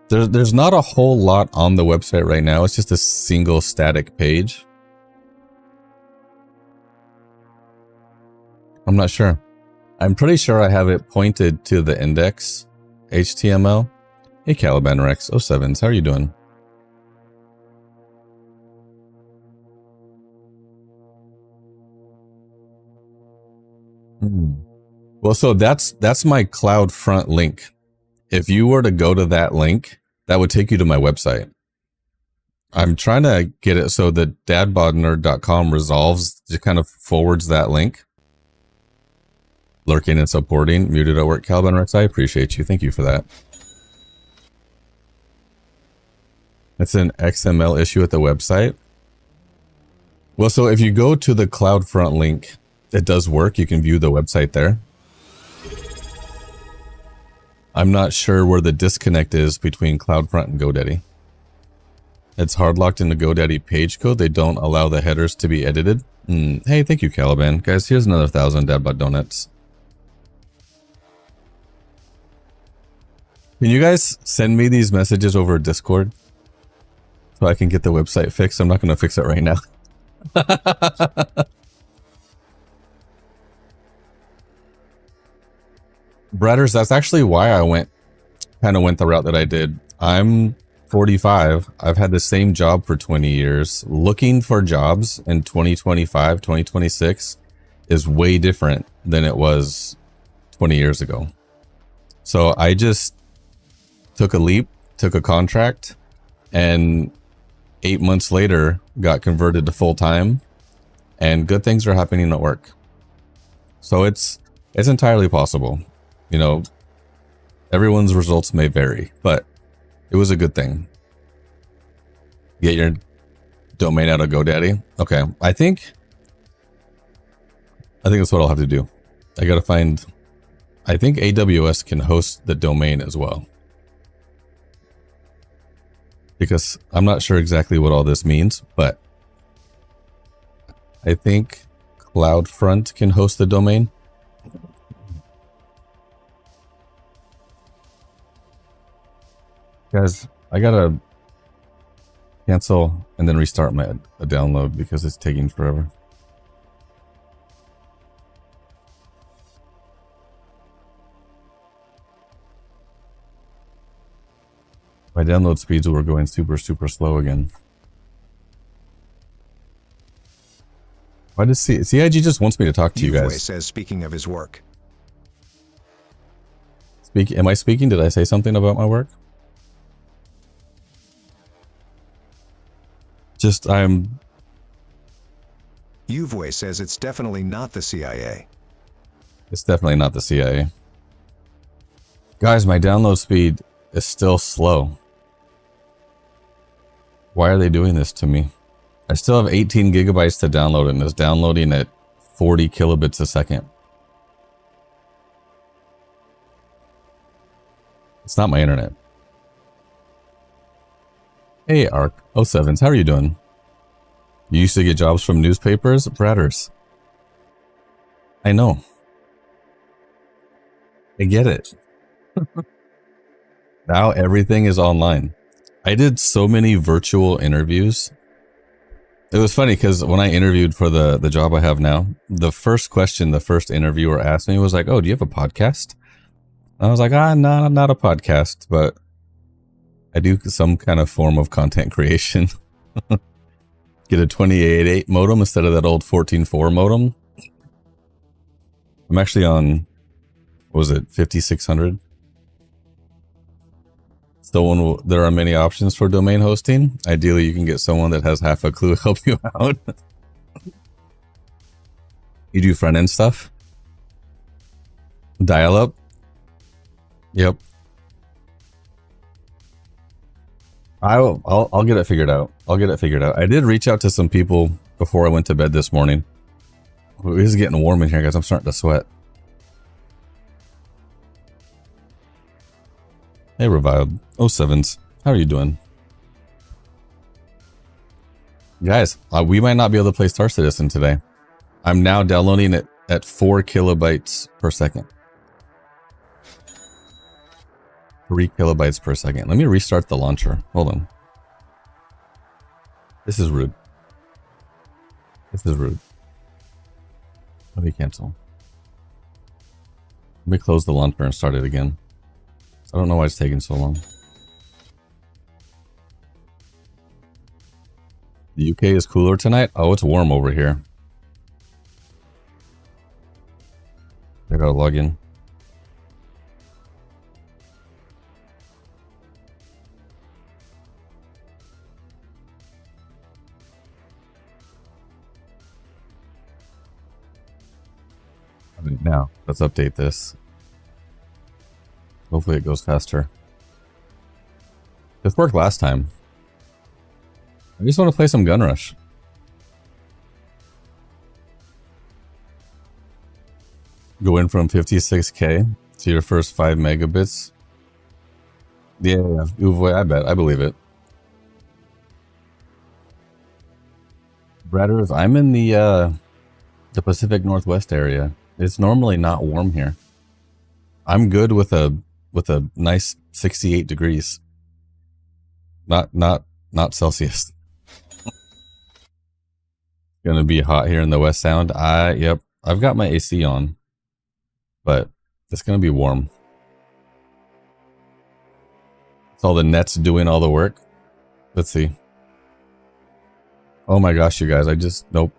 There's not a whole lot on the website right now. It's just a single static page. I'm not sure. I'm pretty sure I have it pointed to the index HTML. Hey, Caliban Rex 07s, how are you doing? Well, so that's my CloudFront link. If you were to go to that link, that would take you to my website. I'm trying to get it so that dadbotnerd.com resolves, just kind of forwards that link. Lurking and supporting, muted at work, Caliban Rex, I appreciate you. Thank you for that. It's an XML issue at the website. Well, so if you go to the CloudFront link, it does work. You can view the website there. I'm not sure where the disconnect is between CloudFront and GoDaddy. It's hard locked into GoDaddy page code. They don't allow the headers to be edited. Hey, thank you, Caliban. Guys, here's another 1,000 Dadbot donuts. Can you guys send me these messages over Discord so I can get the website fixed? I'm not going to fix it right now. Bretters, that's actually why I kind of went the route that I did. I'm 45. I've had the same job for 20 years. Looking for jobs in 2025, 2026 is way different than it was 20 years ago. So I just took a leap, took a contract, and 8 months later got converted to full-time, and good things are happening at work. So it's entirely possible. You know, everyone's results may vary, but it was a good thing. Get your domain out of GoDaddy. Okay, I think that's what I'll have to do. I gotta find. I think AWS can host the domain as well, because I'm not sure exactly what all this means, but I think CloudFront can host the domain. Guys, I gotta cancel and then restart my download because it's taking forever. My download speeds were going super slow again. Why does CIG just wants me to talk to you guys? Says, speaking of his work. Am I speaking? Did I say something about my work? Uvway says it's definitely not the CIA. It's definitely not the CIA. Guys, my download speed is still slow. Why are they doing this to me? I still have 18 gigabytes to download and it's downloading at 40 kilobits a second. It's not my internet. Hey, Arc07s, how are you doing? You used to get jobs from newspapers? Bratters. I know. I get it. Now everything is online. I did so many virtual interviews. It was funny because when I interviewed for the job I have now, the first question the first interviewer asked me was like, "Oh, do you have a podcast?" And I was like, no, I'm not a podcast, but I do some kind of form of content creation. Get a 28.8 modem instead of that old 14.4 modem. I'm actually on, what was it, 5600? So there are many options for domain hosting. Ideally, you can get someone that has half a clue help you out. You do front end stuff? Dial up? Yep. I'll get it figured out. I'll get it figured out. I did reach out to some people before I went to bed this morning. It is getting warm in here, guys. I'm starting to sweat. Hey, Revived 07s. How are you doing? Guys, we might not be able to play Star Citizen today. I'm now downloading it at 4 kilobytes per second. 3 kilobytes per second. Let me restart the launcher. Hold on. This is rude. This is rude. Let me cancel. Let me close the launcher and start it again. I don't know why it's taking so long. The UK is cooler tonight? Oh, it's warm over here. I gotta log in. Now, let's update this. Hopefully it goes faster. This worked last time. I just want to play some Gun Rush. Go in from 56K to your first 5 megabits. Yeah, I bet. I believe it. Bratters, I'm in the Pacific Northwest area. It's normally not warm here. I'm good with a nice 68 degrees. Not Celsius. Gonna be hot here in the West Sound. Yep, I've got my AC on, but it's gonna be warm. It's all the nets doing all the work. Let's see. Oh my gosh, you guys, nope.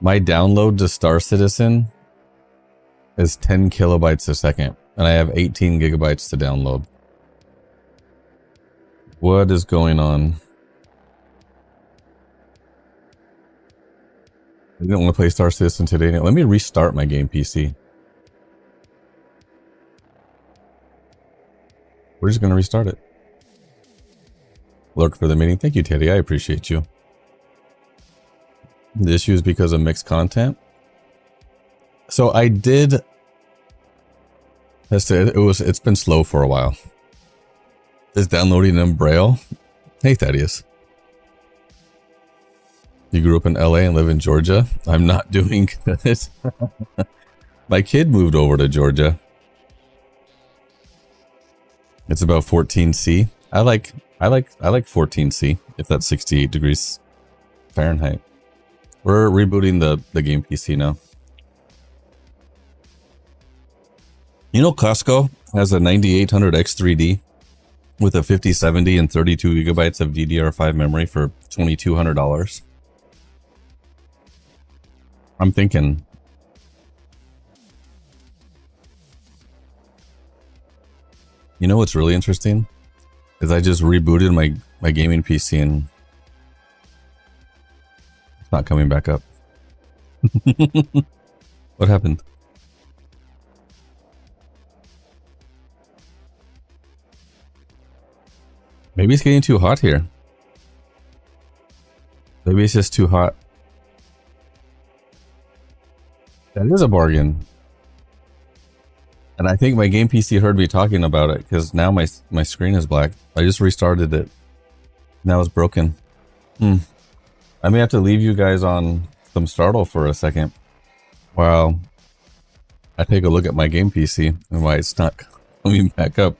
My download to Star Citizen is 10 kilobytes a second, and I have 18 gigabytes to download. What is going on? I didn't want to play Star Citizen today. Let me restart my game PC. We're just going to restart it. Lurk for the meeting. Thank you, Teddy. I appreciate you. The issue is because of mixed content. So I did test it. It's been slow for a while. Is downloading in Braille? Hey, Thaddeus. You grew up in LA and live in Georgia? I'm not doing good. My kid moved over to Georgia. It's about 14C. I like 14C if that's 68 degrees Fahrenheit. We're rebooting the game PC now. You know Costco has a 9800X3D with a 5070 and 32 gigabytes of DDR5 memory for $2,200. I'm thinking. You know what's really interesting? Is I just rebooted my gaming PC and it's not coming back up. What happened? Maybe it's getting too hot here. Maybe it's just too hot. That is a bargain. And I think my game PC heard me talking about it because now my screen is black. I just restarted it. Now it's broken. I may have to leave you guys on some startle for a second while I take a look at my game PC and why it's not coming back up.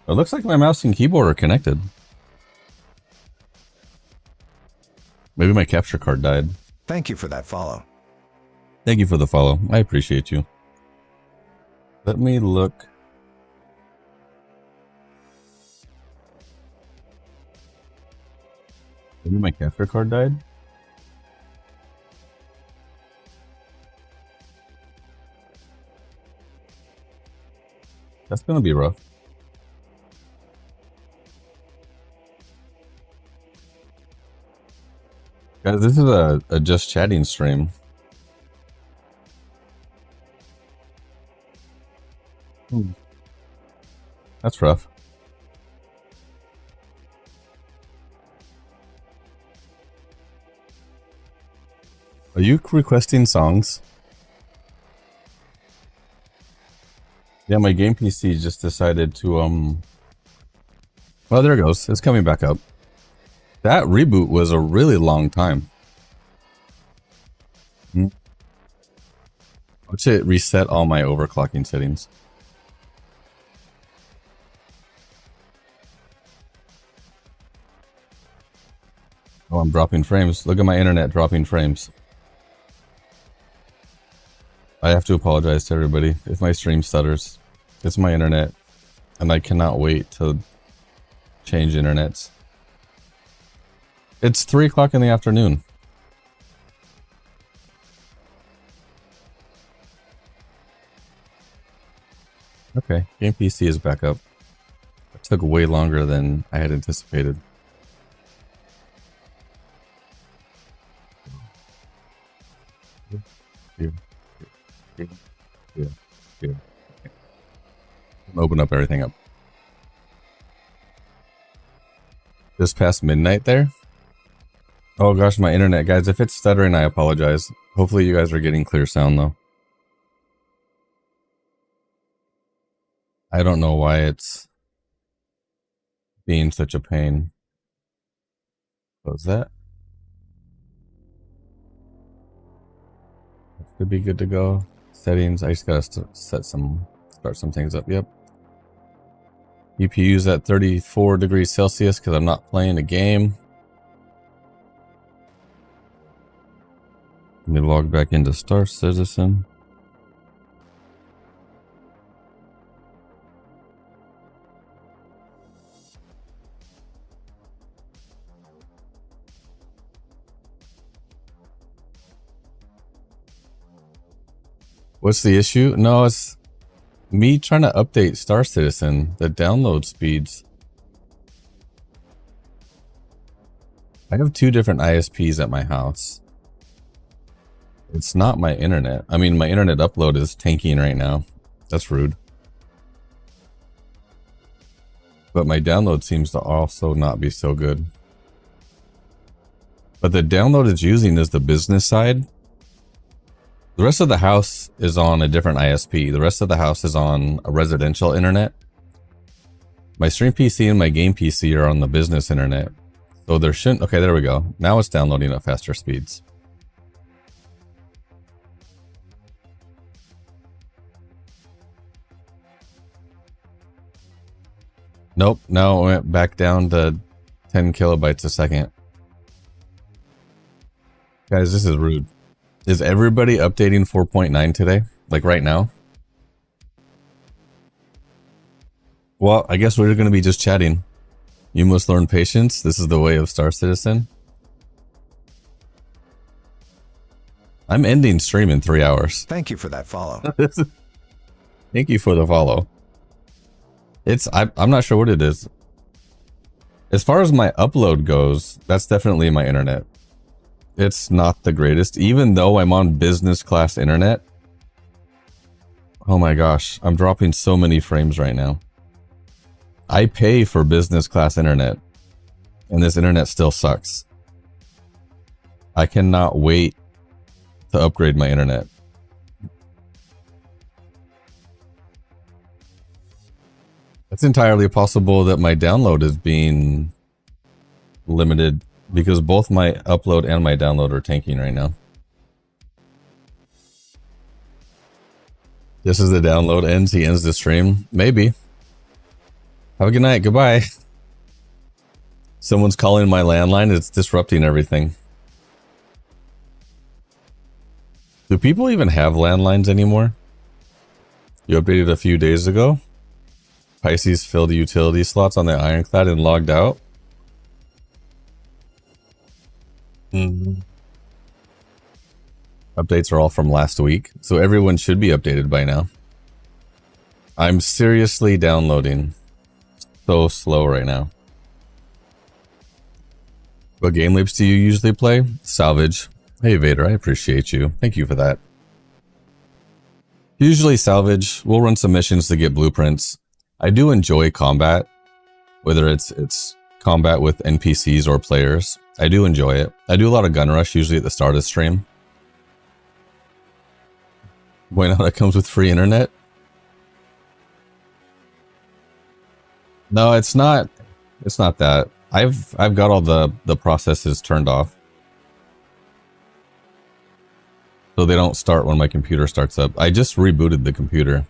It looks like my mouse and keyboard are connected. Maybe my capture card died. Thank you for that follow. Thank you for the follow. I appreciate you. Let me look. Maybe my capture card died? That's gonna be rough. Guys, this is a just chatting stream. That's rough. Are you requesting songs? Yeah, my game PC just decided to well, there it goes. It's coming back up. That reboot was a really long time. I should reset all my overclocking settings. Oh, I'm dropping frames. Look at my internet dropping frames. I have to apologize to everybody if my stream stutters. It's my internet, and I cannot wait to change internets. It's 3 o'clock in the afternoon. Okay, game PC is back up. It took way longer than I had anticipated. Yeah. Open up everything up. Just past midnight there? Oh gosh, my internet, guys. If it's stuttering, I apologize. Hopefully you guys are getting clear sound though. I don't know why it's being such a pain. Close that. That should be good to go. Settings, I just gotta start some things up. Yep. UPU's at 34 degrees Celsius because I'm not playing a game. Let me log back into Star Citizen. What's the issue? No, it's me trying to update Star Citizen, the download speeds. I have 2 different ISPs at my house. It's not my internet. I mean, my internet upload is tanking right now. That's rude. But my download seems to also not be so good. But the download it's using is the business side. The rest of the house is on a different ISP. The rest of the house is on a residential internet. My stream PC and my game PC are on the business internet. So there shouldn't... Okay, there we go. Now it's downloading at faster speeds. Nope, now it went back down to 10 kilobytes a second. Guys, this is rude. Is everybody updating 4.9 today? Like right now? Well, I guess we're going to be just chatting. You must learn patience. This is the way of Star Citizen. I'm ending stream in 3 hours. Thank you for that follow. Thank you for the follow. I'm not sure what it is. As far as my upload goes, that's definitely my internet. It's not the greatest, even though I'm on business class internet. Oh my gosh, I'm dropping so many frames right now. I pay for business class internet, and this internet still sucks. I cannot wait to upgrade my internet. It's entirely possible that my download is being limited because both my upload and my download are tanking right now. Just as the download ends, he ends the stream. Maybe. Have a good night. Goodbye. Someone's calling my landline. It's disrupting everything. Do people even have landlines anymore? You updated a few days ago. Pisces filled the utility slots on the Ironclad and logged out. Updates are all from last week, so everyone should be updated by now. I'm seriously downloading. So slow right now. What game loops do you usually play? Salvage. Hey Vader, I appreciate you. Thank you for that. Usually Salvage. We'll run some missions to get blueprints. I do enjoy combat, whether it's combat with NPCs or players. I do enjoy it. I do a lot of gun rush usually at the start of the stream. Why not? It comes with free internet. No, it's not. It's not that. I've got all the processes turned off, so they don't start when my computer starts up. I just rebooted the computer.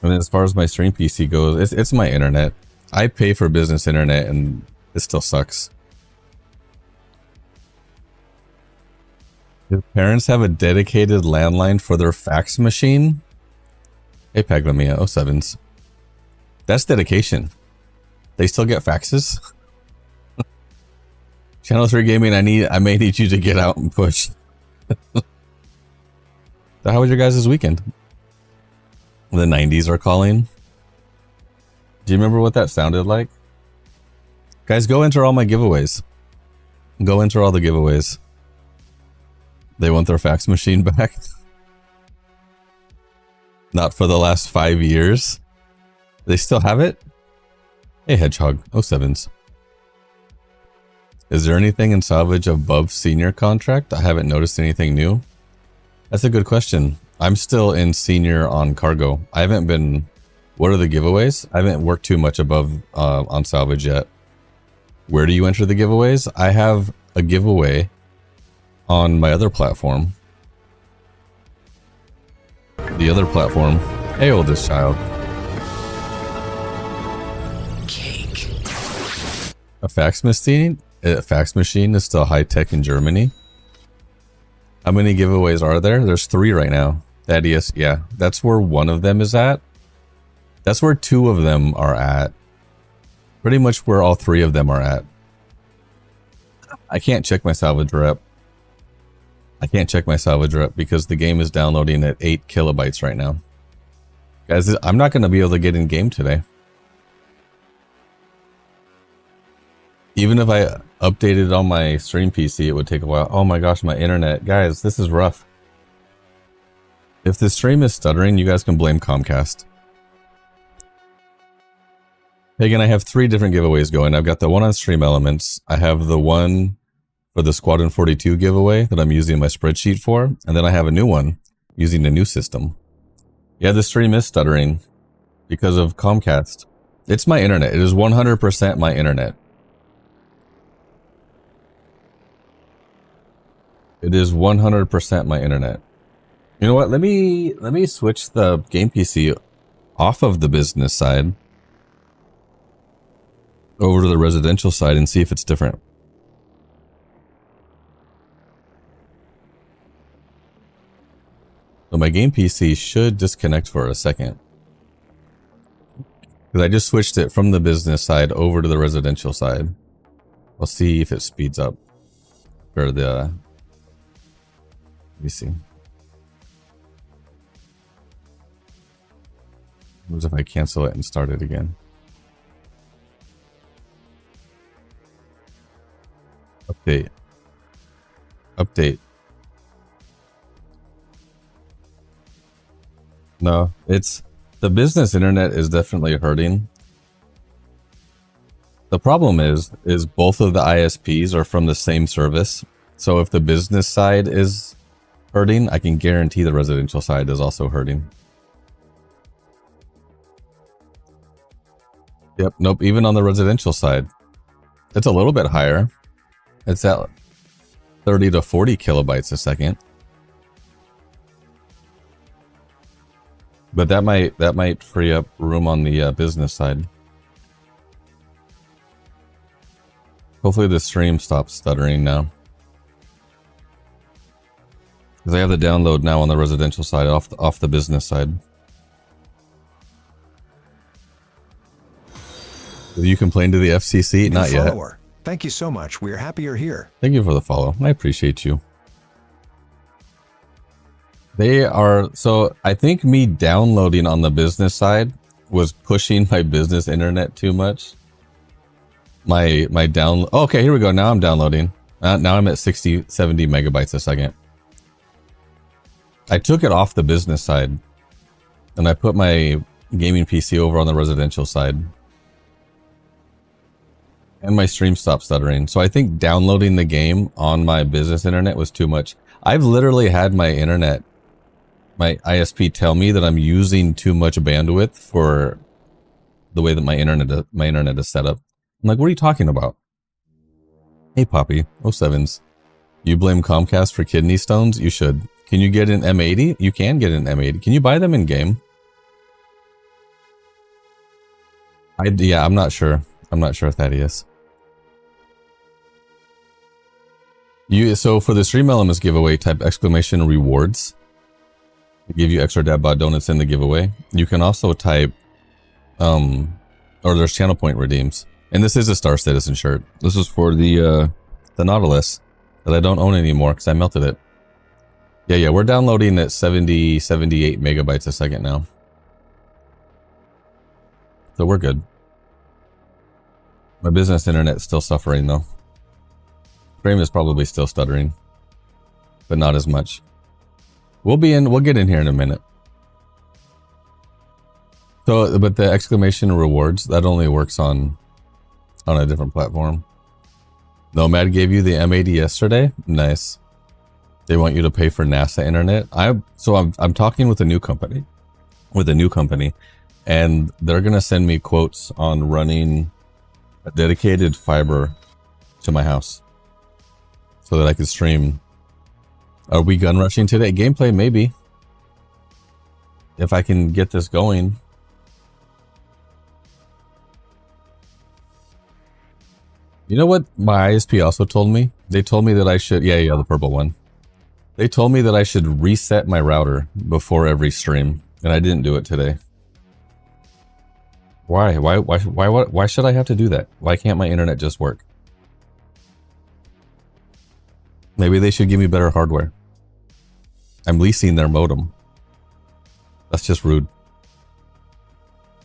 And as far as my stream PC goes, it's my internet. I pay for business internet and it still sucks. Do parents have a dedicated landline for their fax machine? Hey Paglamia 07s. That's dedication. They still get faxes? Channel 3 Gaming, I may need you to get out and push. So how was your guys' weekend? The 90s are calling. Do you remember what that sounded like? Guys, go enter all my giveaways. Go enter all the giveaways. They want their fax machine back. Not for the last 5 years. They still have it? Hey Hedgehog 07s. Is there anything in Salvage above senior contract? I haven't noticed anything new. That's a good question. I'm still in senior on cargo. I haven't been... What are the giveaways? I haven't worked too much above on Salvage yet. Where do you enter the giveaways? I have a giveaway on my other platform. The other platform. Hey, oldest child. Cake. A fax machine? A fax machine is still high tech in Germany. How many giveaways are there? There's 3 right now. Thaddeus, yeah, that's where one of them is at. That's where 2 of them are at. Pretty much where all 3 of them are at. I can't check my salvage rep. I can't check my salvage rep because the game is downloading at 8 kilobytes right now. Guys, I'm not going to be able to get in game today. Even if I updated on my stream PC, it would take a while. Oh my gosh, my internet. Guys, this is rough. If the stream is stuttering, you guys can blame Comcast. Again, I have 3 different giveaways going. I've got the one on Stream Elements. I have the one for the Squadron 42 giveaway that I'm using my spreadsheet for. And then I have a new one using a new system. Yeah, the stream is stuttering because of Comcast. It's my internet. It is 100% my internet. It is 100% my internet. You know what? Let me switch the game PC off of the business side over to the residential side and see if it's different. So my game PC should disconnect for a second. Because I just switched it from the business side over to the residential side. We'll see if it speeds up. Or the... Let me see. What if I cancel it and start it again? Update. Update. No, it's the business internet is definitely hurting. The problem is both of the ISPs are from the same service. So if the business side is hurting, I can guarantee the residential side is also hurting. Yep, nope, even on the residential side. It's a little bit higher. It's at 30 to 40 kilobytes a second. But that might free up room on the business side. Hopefully the stream stops stuttering now. Because I have the download now on the residential side off the business side. Have you complained to the FCC? Not yet. Follower. Thank you so much. We're happy you're here. Thank you for the follow. I appreciate you. They are, so I think me downloading on the business side was pushing my business internet too much. My download, oh, okay, here we go. Now I'm downloading. Now I'm at 70 megabytes a second. I took it off the business side and I put my gaming PC over on the residential side. And my stream stopped stuttering. So I think downloading the game on my business internet was too much. I've literally had my internet, my ISP tell me that I'm using too much bandwidth for the way that my internet is set up. I'm like, what are you talking about? Hey, Poppy, 07s. You blame Comcast for kidney stones? You should. Can you get an M80? You can get an M80. Can you buy them in game? Yeah, I'm not sure. I'm not sure if that is. So for the Stream Elements giveaway, type exclamation rewards. They give you extra Dabbot donuts in the giveaway. You can also type, or there's channel point redeems. And this is a Star Citizen shirt. This is for the Nautilus that I don't own anymore because I melted it. Yeah, we're downloading at 78 megabytes a second now. So we're good. My business internet's still suffering though. Frame is probably still stuttering, but not as much. We'll get in here in a minute. So, but the exclamation rewards, that only works on a different platform. Nomad gave you the M80 yesterday? Nice. They want you to pay for NASA internet. I'm talking with a new company. And they're gonna send me quotes on running a dedicated fiber to my house so that I can stream. Are we gun rushing today? Gameplay, maybe. If I can get this going. You know what my ISP also told me? They told me that I should, yeah, the purple one. They told me that I should reset my router before every stream, and I didn't do it today. Why? Why should I have to do that? Why can't my internet just work? Maybe they should give me better hardware. I'm leasing their modem. That's just rude.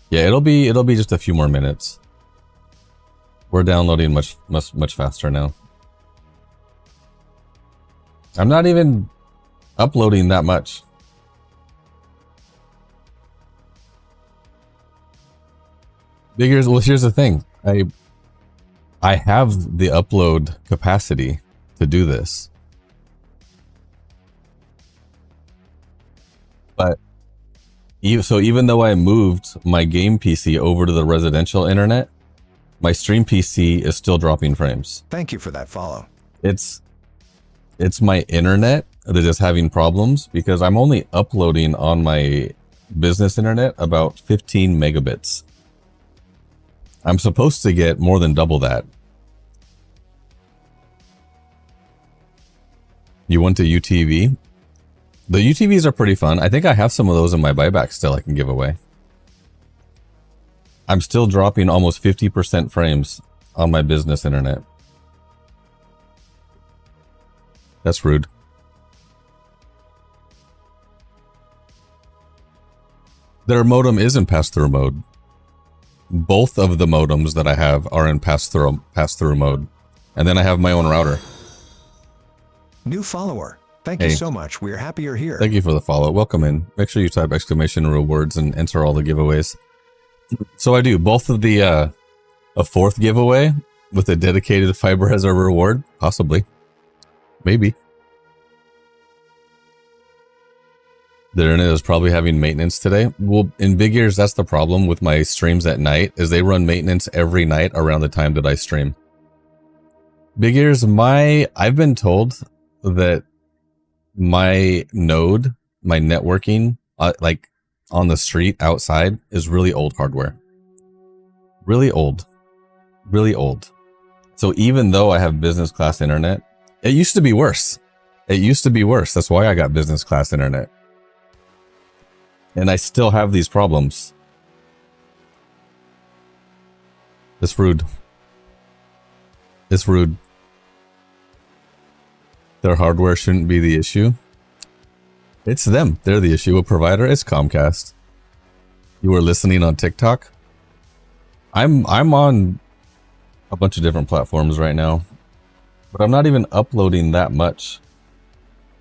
Yeah, it'll be just a few more minutes. We're downloading much faster now. I'm not even uploading that much. Well, here's the thing. I have the upload capacity to do this. But even though I moved my game PC over to the residential internet, my stream PC is still dropping frames. Thank you for that follow. It's my internet that is having problems because I'm only uploading on my business internet about 15 megabits. I'm supposed to get more than double that. You want a UTV? The UTVs are pretty fun. I think I have some of those in my buyback still I can give away. I'm still dropping almost 50% frames on my business internet. That's rude. Their modem is in pass-through mode. Both of the modems that I have are in pass-through mode. And then I have my own router. New follower. Thank you so much. We're happy you're here. Thank you for the follow. Welcome in. Make sure you type exclamation rewards and enter all the giveaways. So I do both of the a fourth giveaway with a dedicated fiber as a reward, possibly, maybe. The internet is probably having maintenance today. Well, in Big Ears, that's the problem with my streams at night, is they run maintenance every night around the time that I stream. Big Ears, I've been told that my node, my networking, like on the street outside, is really old hardware. Really old. Really old. So even though I have business class internet, it used to be worse. It used to be worse. That's why I got business class internet. And I still have these problems. It's rude. It's rude. Their hardware shouldn't be the issue. It's them. They're the issue. A provider is Comcast. You were listening on TikTok? I'm on a bunch of different platforms right now, but I'm not even uploading that much.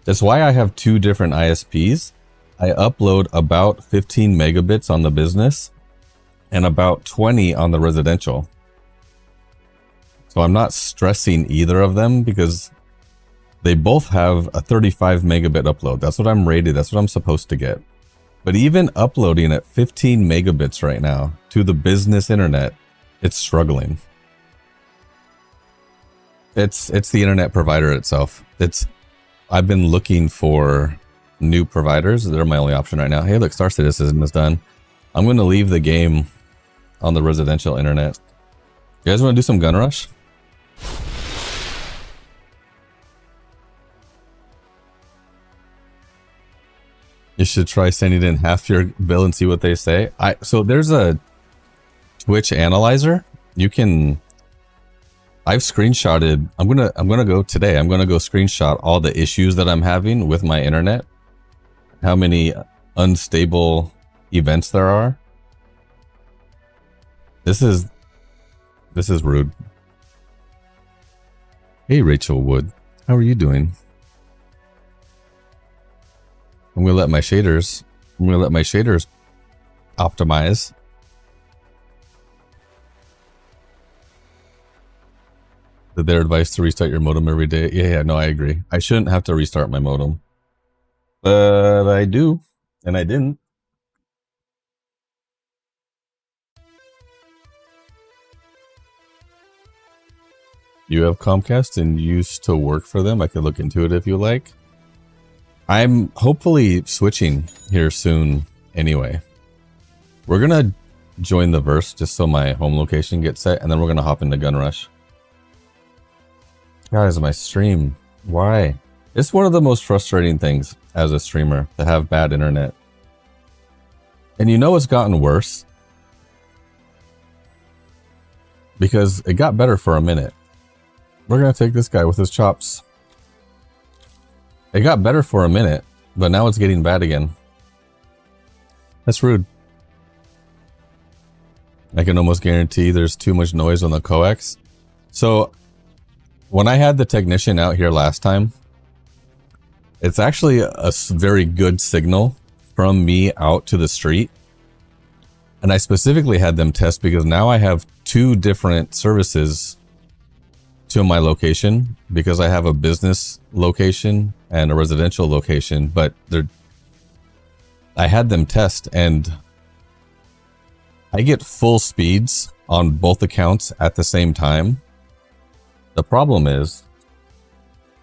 That's why I have two different ISPs. I upload about 15 megabits on the business and about 20 on the residential. So I'm not stressing either of them because they both have a 35 megabit upload. That's what I'm rated. That's what I'm supposed to get. But even uploading at 15 megabits right now to the business internet, it's struggling. It's the internet provider itself. I've been looking for new providers. They're my only option right now. Hey, look, Star Citizen is done. I'm going to leave the game on the residential internet. You guys want to do some gun rush? You should try sending in half your bill and see what they say. So there's a Twitch analyzer. I've screenshotted. I'm gonna go today. I'm gonna go screenshot all the issues that I'm having with my internet. How many unstable events there are. This is rude. Hey, Rachel Wood, how are you doing? I'm gonna let my shaders optimize. Their advice to restart your modem every day. Yeah, no, I agree. I shouldn't have to restart my modem, but I do, and I didn't. You have Comcast and used to work for them. I could look into it if you like. I'm hopefully switching here soon anyway. We're gonna join the verse just so my home location gets set, and then we're gonna hop into Gun Rush. Guys, my stream. Why? It's one of the most frustrating things as a streamer to have bad internet. And you know it's gotten worse because it got better for a minute. We're gonna take this guy with his chops. It got better for a minute, but now it's getting bad again. That's rude. I can almost guarantee there's too much noise on the coax. So when I had the technician out here last time, it's actually a very good signal from me out to the street. And I specifically had them test because now I have 2 different services to my location because I have a business location and a residential location, but I had them test and I get full speeds on both accounts at the same time. The problem is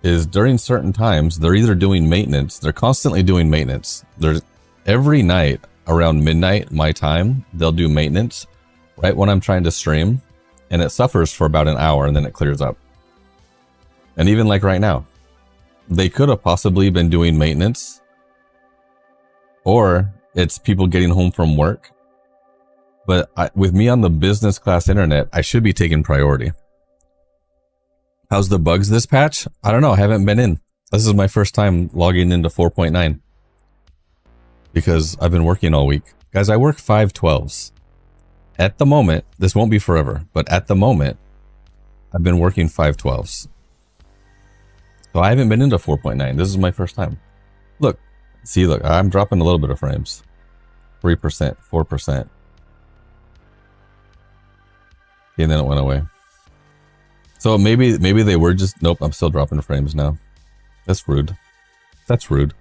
during certain times, they're either doing maintenance. They're constantly doing maintenance. There's every night around midnight, my time, they'll do maintenance right when I'm trying to stream, and it suffers for about an hour and then it clears up. And even like right now, they could have possibly been doing maintenance, or it's people getting home from work. But with me on the business class internet, I should be taking priority. How's the bugs this patch? I don't know. I haven't been in. This is my first time logging into 4.9 because I've been working all week. Guys, I work 5/12s. At the moment, this won't be forever, but at the moment, I've been working 5/12s. So I haven't been into 4.9. This is my first time. Look, see, look, I'm dropping a little bit of frames. 3%, 4%. And then it went away. So maybe they were just, nope, I'm still dropping frames now. That's rude. That's rude.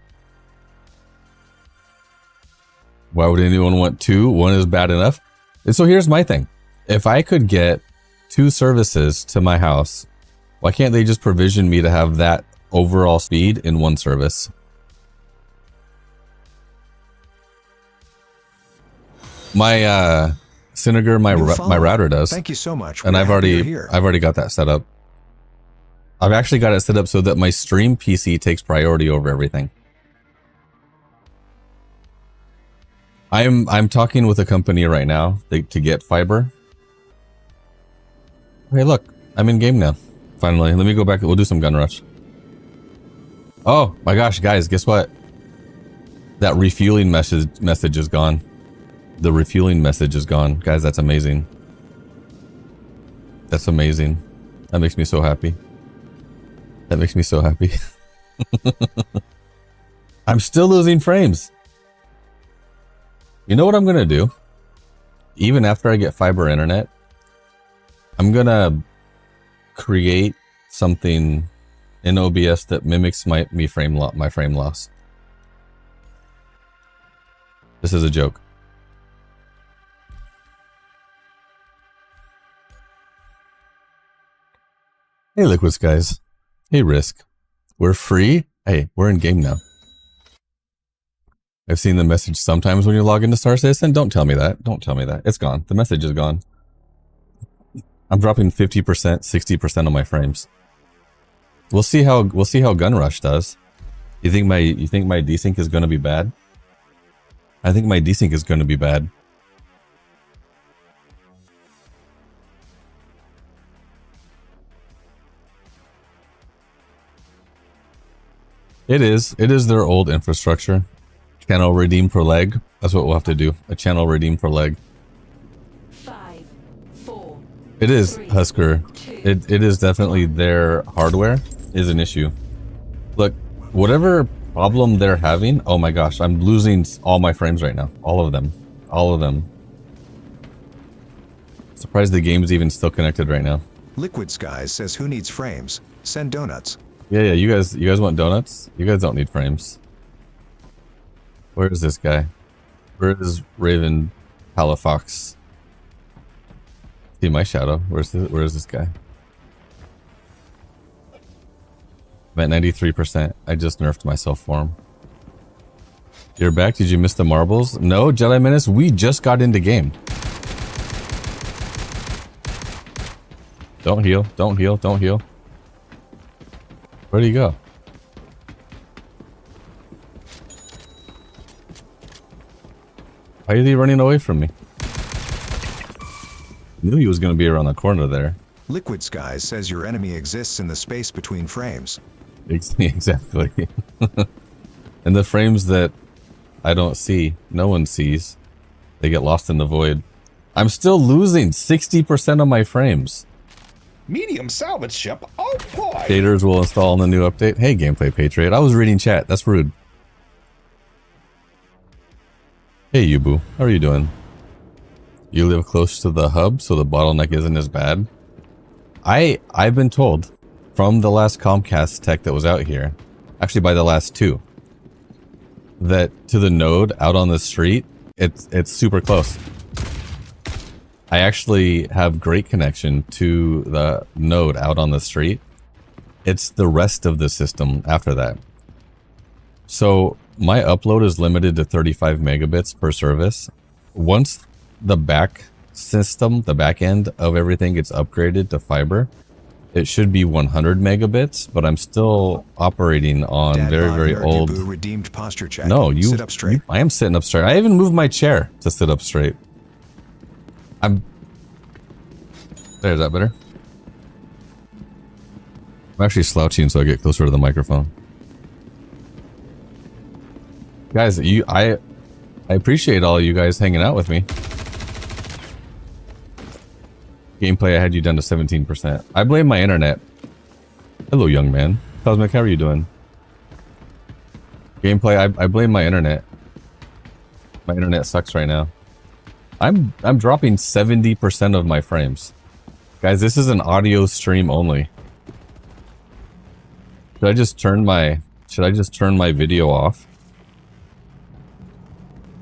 Why would anyone want 2? 1 is bad enough. And so here's my thing. If I could get 2 services to my house, why can't they just provision me to have that overall speed in 1 service? My Synager, my router does. Thank you so much. And I've already got that set up. I've actually got it set up so that my stream PC takes priority over everything. I'm talking with a company right now to get fiber. Hey, look, I'm in game now. Finally, let me go back. We'll do some gun rush. Oh my gosh, guys, guess what? That refueling message is gone. The refueling message is gone. Guys, that's amazing. That's amazing. That makes me so happy. That makes me so happy. I'm still losing frames. You know what I'm going to do? Even after I get fiber internet, I'm going to create something in OBS that mimics my frame loss. This is a joke. Hey, Liquid Skies. Hey, Risk. We're free? Hey, we're in game now. I've seen the message sometimes when you log into Star Citizen. Don't tell me that. Don't tell me that. It's gone. The message is gone. I'm dropping 50%, 60% on my frames. We'll see how Gun Rush does. You think my desync is going to be bad? I think my desync is going to be bad. It is their old infrastructure. Channel redeem per leg. That's what we'll have to do. A channel redeem per leg. 5, 4. It is 3, Husker. 2. It is definitely their hardware is an issue. Look, whatever problem they're having. Oh my gosh, I'm losing all my frames right now. All of them. All of them. Surprised the game's even still connected right now. Liquid Skies says, who needs frames? Send donuts. Yeah, you guys want donuts? You guys don't need frames. Where is this guy? Where is Raven Palafox? See my shadow. Where is this guy? I'm at 93%. I just nerfed myself for him. You're back? Did you miss the marbles? No, Jedi Menace, we just got into game. Don't heal, don't heal, don't heal. Where'd he go? Why is he running away from me? Knew he was going to be around the corner there. Liquid Skies says your enemy exists in the space between frames. Exactly. And the frames that I don't see, no one sees. They get lost in the void. I'm still losing 60% of my frames. Medium salvage ship. Oh boy. Shaders will install in the new update. Hey, Gameplay Patriot. I was reading chat. That's rude. Hey, Yubu. How are you doing? You live close to the hub, so the bottleneck isn't as bad. I've been told from the last Comcast tech that was out here, actually by the last two, that to the node out on the street, it's super close. I actually have great connection to the node out on the street. It's the rest of the system after that. So my upload is limited to 35 megabits per service. Once the back system, the back end of everything gets upgraded to fiber, it should be 100 megabits, but I'm still operating on very old. Redeemed posture check. No, Sit up straight. I am sitting up straight. I even moved my chair to sit up straight. There's that better. I'm actually slouching so I get closer to the microphone. Guys, I appreciate all you guys hanging out with me. Gameplay, I had you down to 17%. I blame my internet. Hello, young man. Cosmic, how are you doing? Gameplay, I blame my internet. My internet sucks right now. I'm dropping 70% of my frames. Guys, this is an audio stream only. Should I just turn my video off?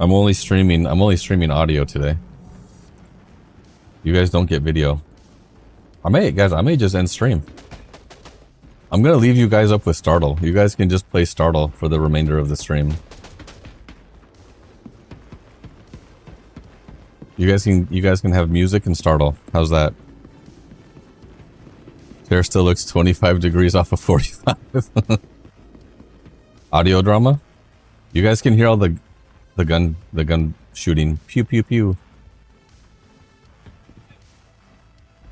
I'm only streaming audio today. You guys don't get video. I may just end stream. I'm gonna leave you guys up with Startle. You guys can just play Startle for the remainder of the stream. You guys can have music and Startle. How's that? Chair still looks 25 degrees off of 45. Audio drama? You guys can hear all the gun shooting. Pew pew pew.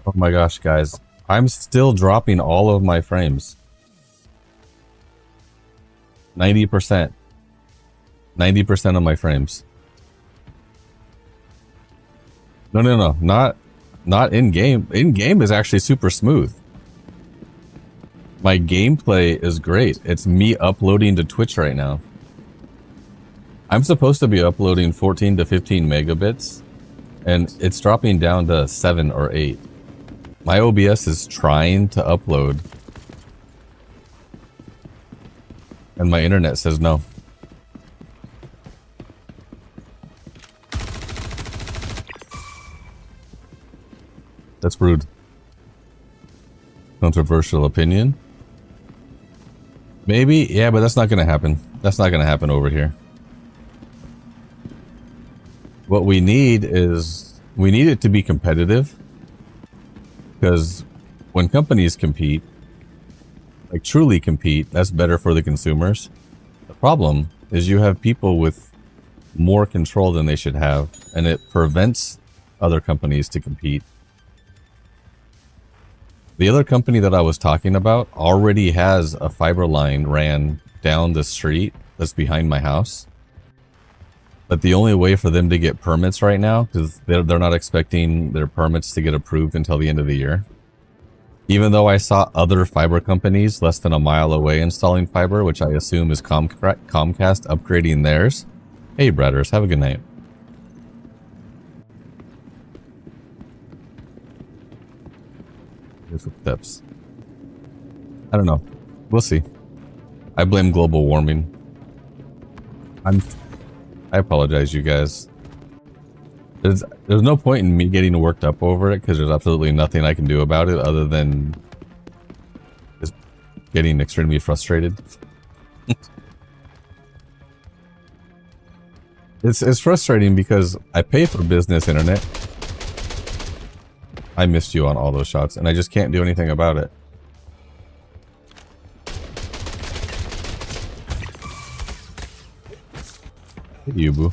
Oh my gosh, guys. I'm still dropping all of my frames. 90%. 90% of my frames. No. Not in game. In game is actually super smooth. My gameplay is great. It's me uploading to Twitch right now. I'm supposed to be uploading 14 to 15 megabits, and it's dropping down to 7 or 8. My OBS is trying to upload, and my internet says no. That's rude. Controversial opinion. Maybe, yeah, but that's not gonna happen. That's not gonna happen over here. What we need is, we need it to be competitive. Because when companies compete, like truly compete, that's better for the consumers. The problem is you have people with more control than they should have, and it prevents other companies to compete. The other company that I was talking about already has a fiber line ran down the street that's behind my house. But the only way for them to get permits right now, because they're not expecting their permits to get approved until the end of the year. Even though I saw other fiber companies less than a mile away installing fiber, which I assume is Comcast upgrading theirs. Hey, Bretters, have a good night. Steps. I don't know. We'll see. I blame global warming. I apologize, you guys. There's no point in me getting worked up over it because there's absolutely nothing I can do about it other than just getting extremely frustrated. It's frustrating because I pay for business internet. I missed you on all those shots, and I just can't do anything about it. You, boo.